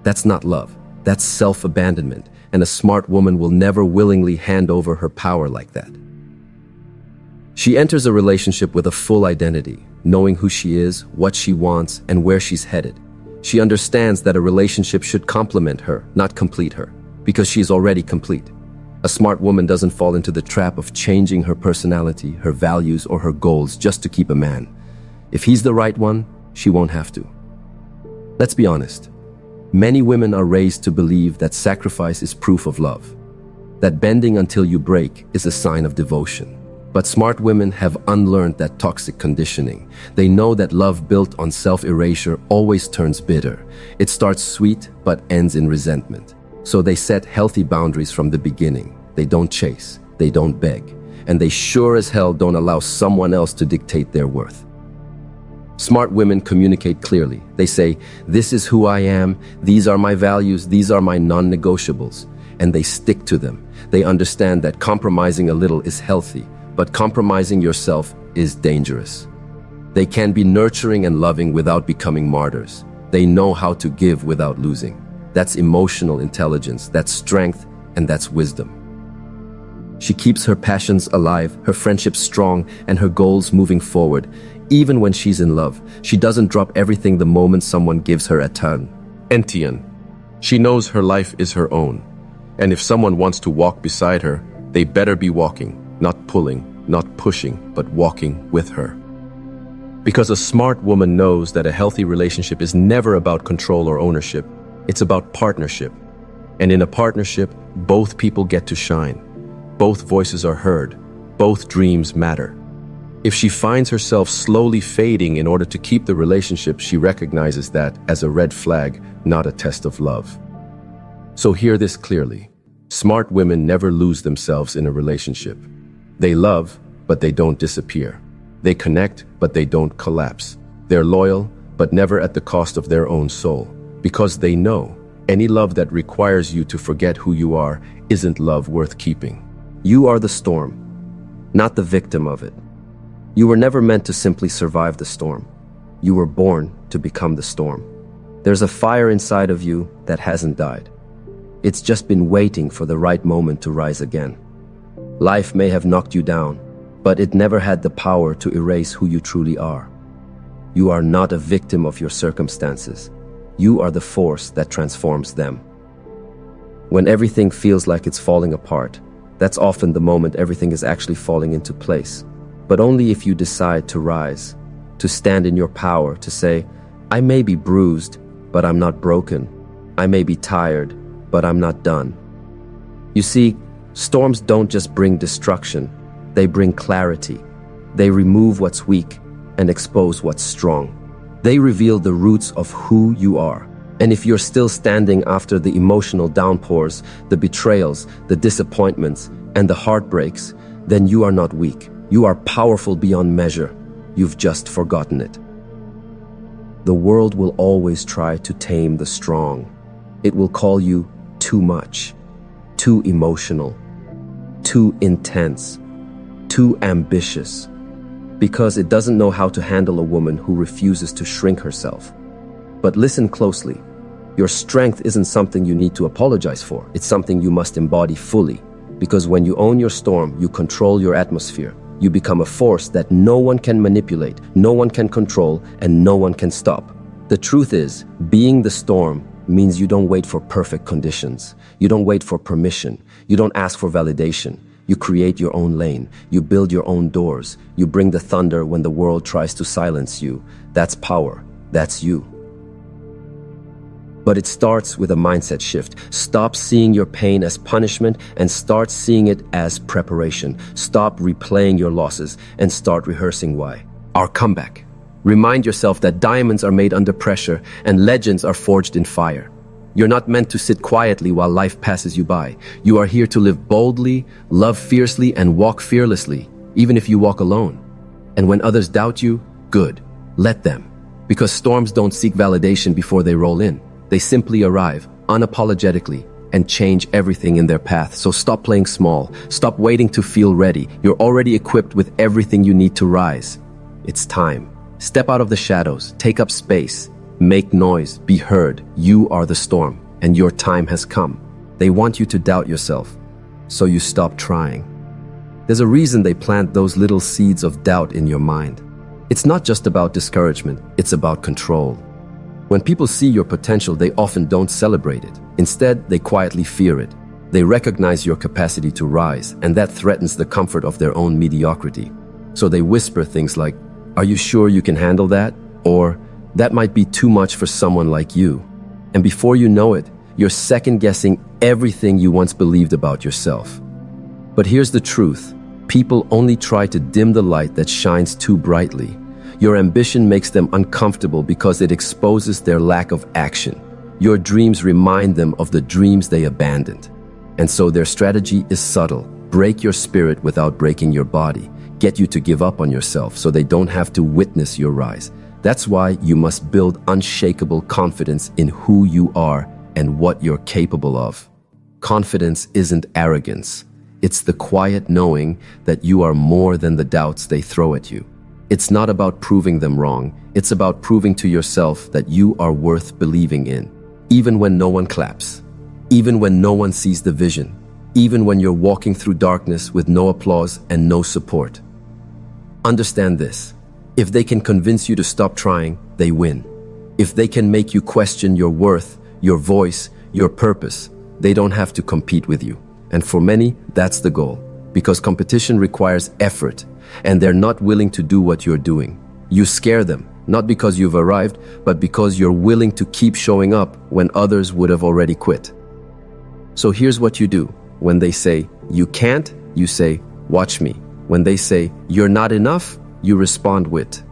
That's not love. That's self-abandonment, and a smart woman will never willingly hand over her power like that. She enters a relationship with a full identity, knowing who she is, what she wants, and where she's headed. She understands that a relationship should complement her, not complete her, because she's already complete. A smart woman doesn't fall into the trap of changing her personality, her values, or her goals just to keep a man. If he's the right one, she won't have to. Let's be honest. Many women are raised to believe that sacrifice is proof of love, that bending until you break is a sign of devotion. But smart women have unlearned that toxic conditioning. They know that love built on self-erasure always turns bitter. It starts sweet but ends in resentment. So they set healthy boundaries from the beginning. They don't chase, they don't beg, and they sure as hell don't allow someone else to dictate their worth. Smart women communicate clearly. They say, this is who I am, these are my values, these are my non-negotiables, and they stick to them. They understand that compromising a little is healthy, but compromising yourself is dangerous. They can be nurturing and loving without becoming martyrs. They know how to give without losing. That's emotional intelligence, that's strength, and that's wisdom. She keeps her passions alive, her friendships strong, and her goals moving forward. Even when she's in love, she doesn't drop everything the moment someone gives her a turn. Entian. She knows her life is her own. And if someone wants to walk beside her, they better be walking, not pulling, not pushing, but walking with her. Because a smart woman knows that a healthy relationship is never about control or ownership. It's about partnership. And in a partnership, both people get to shine. Both voices are heard. Both dreams matter. If she finds herself slowly fading in order to keep the relationship, she recognizes that as a red flag, not a test of love. So hear this clearly. Smart women never lose themselves in a relationship. They love, but they don't disappear. They connect, but they don't collapse. They're loyal, but never at the cost of their own soul. Because they know any love that requires you to forget who you are isn't love worth keeping. You are the storm, not the victim of it. You were never meant to simply survive the storm. You were born to become the storm. There's a fire inside of you that hasn't died. It's just been waiting for the right moment to rise again. Life may have knocked you down, but it never had the power to erase who you truly are. You are not a victim of your circumstances. You are the force that transforms them. When everything feels like it's falling apart, that's often the moment everything is actually falling into place. But only if you decide to rise, to stand in your power, to say, I may be bruised, but I'm not broken. I may be tired, but I'm not done. You see, storms don't just bring destruction, they bring clarity. They remove what's weak and expose what's strong. They reveal the roots of who you are. And if you're still standing after the emotional downpours, the betrayals, the disappointments, and the heartbreaks, then you are not weak. You are powerful beyond measure. You've just forgotten it. The world will always try to tame the strong. It will call you too much, too emotional, too intense, too ambitious, because it doesn't know how to handle a woman who refuses to shrink herself. But listen closely. Your strength isn't something you need to apologize for. It's something you must embody fully. Because when you own your storm, you control your atmosphere. You become a force that no one can manipulate, no one can control, and no one can stop. The truth is, being the storm means you don't wait for perfect conditions. You don't wait for permission. You don't ask for validation. You create your own lane. You build your own doors. You bring the thunder when the world tries to silence you. That's power. That's you. But it starts with a mindset shift. Stop seeing your pain as punishment and start seeing it as preparation. Stop replaying your losses and start rehearsing why. Our comeback. Remind yourself that diamonds are made under pressure and legends are forged in fire. You're not meant to sit quietly while life passes you by. You are here to live boldly, love fiercely, and walk fearlessly, even if you walk alone. And when others doubt you, good. Let them. Because storms don't seek validation before they roll in. They simply arrive, unapologetically, and change everything in their path. So stop playing small. Stop waiting to feel ready. You're already equipped with everything you need to rise. It's time. Step out of the shadows. Take up space. Make noise. Be heard. You are the storm, and your time has come. They want you to doubt yourself, so you stop trying. There's a reason they plant those little seeds of doubt in your mind. It's not just about discouragement. It's about control. When people see your potential, they often don't celebrate it. Instead, they quietly fear it. They recognize your capacity to rise, and that threatens the comfort of their own mediocrity. So they whisper things like, "Are you sure you can handle that?" Or, "That might be too much for someone like you." And before you know it, you're second-guessing everything you once believed about yourself. But here's the truth. People only try to dim the light that shines too brightly. Your ambition makes them uncomfortable because it exposes their lack of action. Your dreams remind them of the dreams they abandoned. And so their strategy is subtle. Break your spirit without breaking your body. Get you to give up on yourself so they don't have to witness your rise. That's why you must build unshakable confidence in who you are and what you're capable of. Confidence isn't arrogance. It's the quiet knowing that you are more than the doubts they throw at you. It's not about proving them wrong. It's about proving to yourself that you are worth believing in. Even when no one claps. Even when no one sees the vision. even when you're walking through darkness with no applause and no support. Understand this. If they can convince you to stop trying, they win. If they can make you question your worth, your voice, your purpose, they don't have to compete with you. And for many, that's the goal. Because competition requires effort, and they're not willing to do what you're doing. You scare them, not because you've arrived, but because you're willing to keep showing up when others would have already quit. So here's what you do. When they say, you can't, you say, watch me. When they say, you're not enough, you respond with,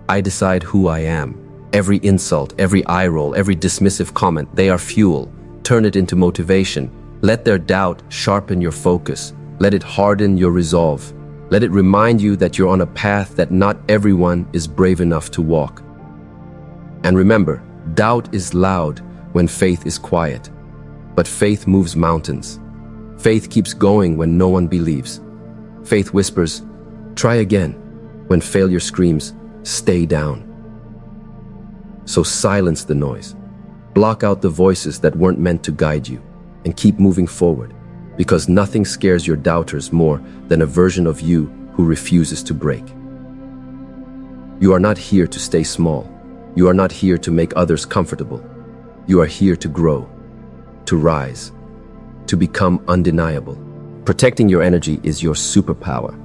I decide who I am. Every insult, every eye roll, every dismissive comment, they are fuel. Turn it into motivation. Let their doubt sharpen your focus. Let it harden your resolve. Let it remind you that you're on a path that not everyone is brave enough to walk. And remember, doubt is loud when faith is quiet. But faith moves mountains. Faith keeps going when no one believes. Faith whispers, try again. When failure screams, stay down. So silence the noise. Block out the voices that weren't meant to guide you, and keep moving forward, because nothing scares your doubters more than a version of you who refuses to break. You are not here to stay small. You are not here to make others comfortable. You are here to grow, to rise, to become undeniable. Protecting your energy is your superpower.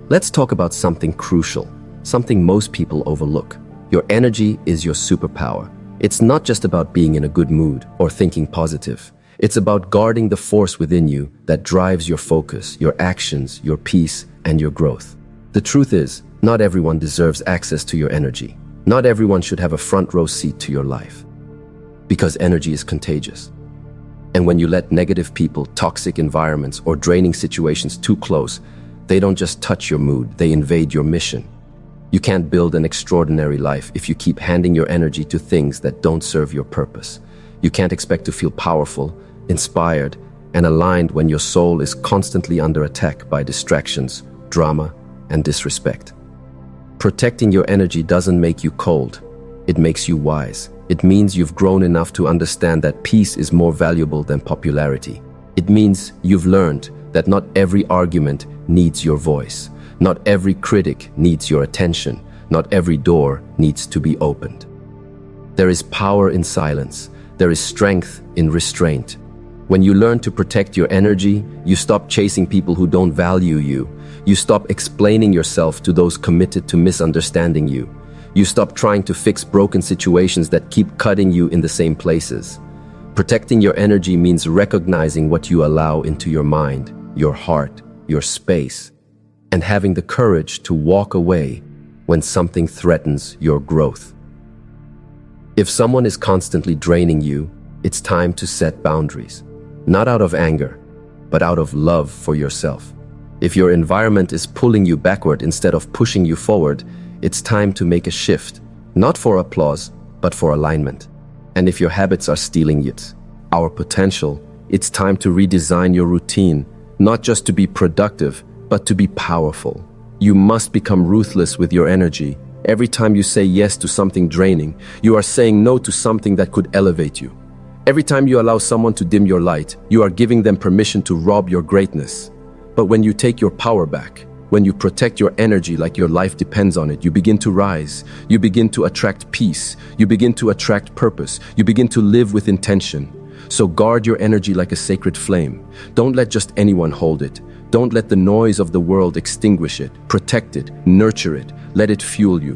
Let's talk about something crucial, something most people overlook. Your energy is your superpower. It's not just about being in a good mood or thinking positive. It's about guarding the force within you that drives your focus, your actions, your peace, and your growth. The truth is, not everyone deserves access to your energy. Not everyone should have a front row seat to your life. Because energy is contagious. And when you let negative people, toxic environments, or draining situations too close, they don't just touch your mood, they invade your mission. You can't build an extraordinary life if you keep handing your energy to things that don't serve your purpose. You can't expect to feel powerful, inspired, and aligned when your soul is constantly under attack by distractions, drama, and disrespect. Protecting your energy doesn't make you cold. It makes you wise. It means you've grown enough to understand that peace is more valuable than popularity. It means you've learned that not every argument needs your voice. Not every critic needs your attention. Not every door needs to be opened. There is power in silence. There is strength in restraint. When you learn to protect your energy, you stop chasing people who don't value you. You stop explaining yourself to those committed to misunderstanding you. You stop trying to fix broken situations that keep cutting you in the same places. Protecting your energy means recognizing what you allow into your mind, your heart, your space, and having the courage to walk away when something threatens your growth. If someone is constantly draining you, it's time to set boundaries. Not out of anger, but out of love for yourself. If your environment is pulling you backward instead of pushing you forward, it's time to make a shift, not for applause, but for alignment. And if your habits are stealing it, our potential, it's time to redesign your routine, not just to be productive, but to be powerful. You must become ruthless with your energy. Every time you say yes to something draining, you are saying no to something that could elevate you. Every time you allow someone to dim your light, you are giving them permission to rob your greatness. But when you take your power back, when you protect your energy like your life depends on it, you begin to rise. You begin to attract peace. You begin to attract purpose. You begin to live with intention. So guard your energy like a sacred flame. Don't let just anyone hold it. Don't let the noise of the world extinguish it. Protect it, nurture it, let it fuel you.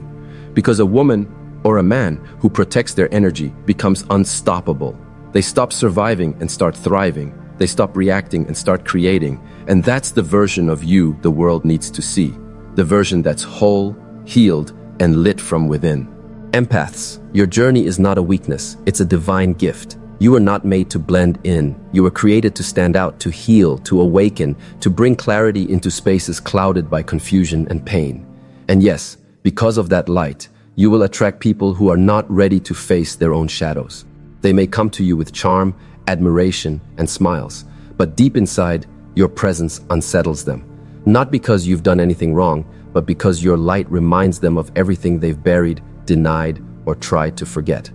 Because a woman or a man who protects their energy becomes unstoppable. They stop surviving and start thriving. They stop reacting and start creating. And that's the version of you the world needs to see. The version that's whole, healed, and lit from within. Empaths, your journey is not a weakness, it's a divine gift. You were not made to blend in. You were created to stand out, to heal, to awaken, to bring clarity into spaces clouded by confusion and pain. And yes, because of that light, you will attract people who are not ready to face their own shadows. They may come to you with charm, admiration, and smiles, but deep inside, your presence unsettles them. Not because you've done anything wrong, but because your light reminds them of everything they've buried, denied, or tried to forget.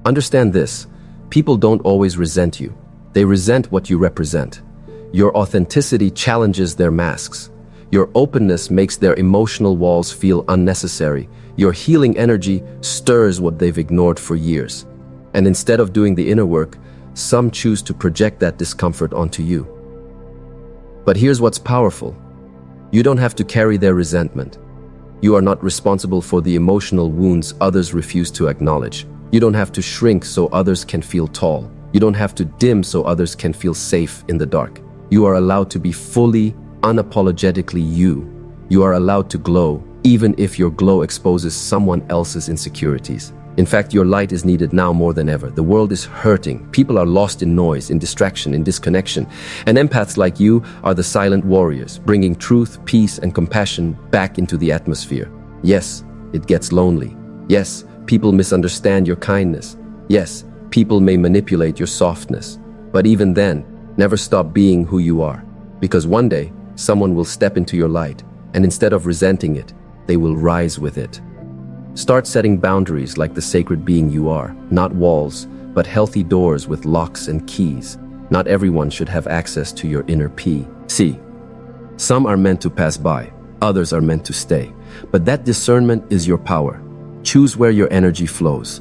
Understand this. People don't always resent you. They resent what you represent. Your authenticity challenges their masks. Your openness makes their emotional walls feel unnecessary. Your healing energy stirs what they've ignored for years. And instead of doing the inner work, some choose to project that discomfort onto you. But here's what's powerful. You don't have to carry their resentment. You are not responsible for the emotional wounds others refuse to acknowledge. You don't have to shrink so others can feel tall. You don't have to dim so others can feel safe in the dark. You are allowed to be fully, unapologetically you. You are allowed to glow, even if your glow exposes someone else's insecurities. In fact, your light is needed now more than ever. The world is hurting. People are lost in noise, in distraction, in disconnection. And empaths like you are the silent warriors, bringing truth, peace, and compassion back into the atmosphere. Yes, it gets lonely. Yes, people misunderstand your kindness. Yes, people may manipulate your softness. But even then, never stop being who you are. Because one day, someone will step into your light, and instead of resenting it, they will rise with it. Start setting boundaries like the sacred being you are, not walls, but healthy doors with locks and keys. Not everyone should have access to your inner peace. Some are meant to pass by, others are meant to stay. But that discernment is your power. Choose where your energy flows.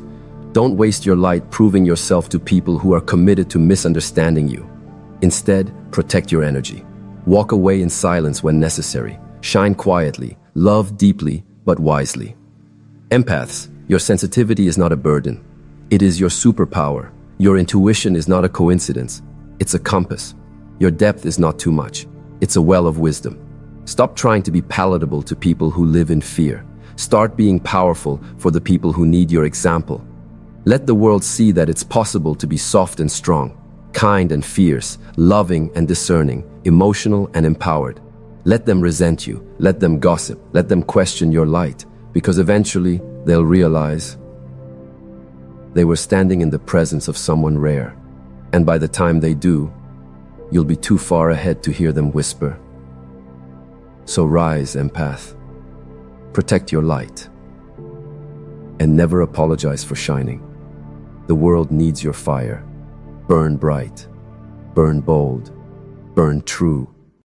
Don't waste your light proving yourself to people who are committed to misunderstanding you. Instead, protect your energy. Walk away in silence when necessary. Shine quietly, love deeply, but wisely. Empaths, your sensitivity is not a burden. It is your superpower. Your intuition is not a coincidence. It's a compass. Your depth is not too much. It's a well of wisdom. Stop trying to be palatable to people who live in fear. Start being powerful for the people who need your example. Let the world see that it's possible to be soft and strong, kind and fierce, loving and discerning, emotional and empowered. Let them resent you. Let them gossip. Let them question your light. Because eventually, they'll realize they were standing in the presence of someone rare. And by the time they do, you'll be too far ahead to hear them whisper. So rise, empath. Protect your light. And never apologize for shining. The world needs your fire. Burn bright. Burn bold. Burn true.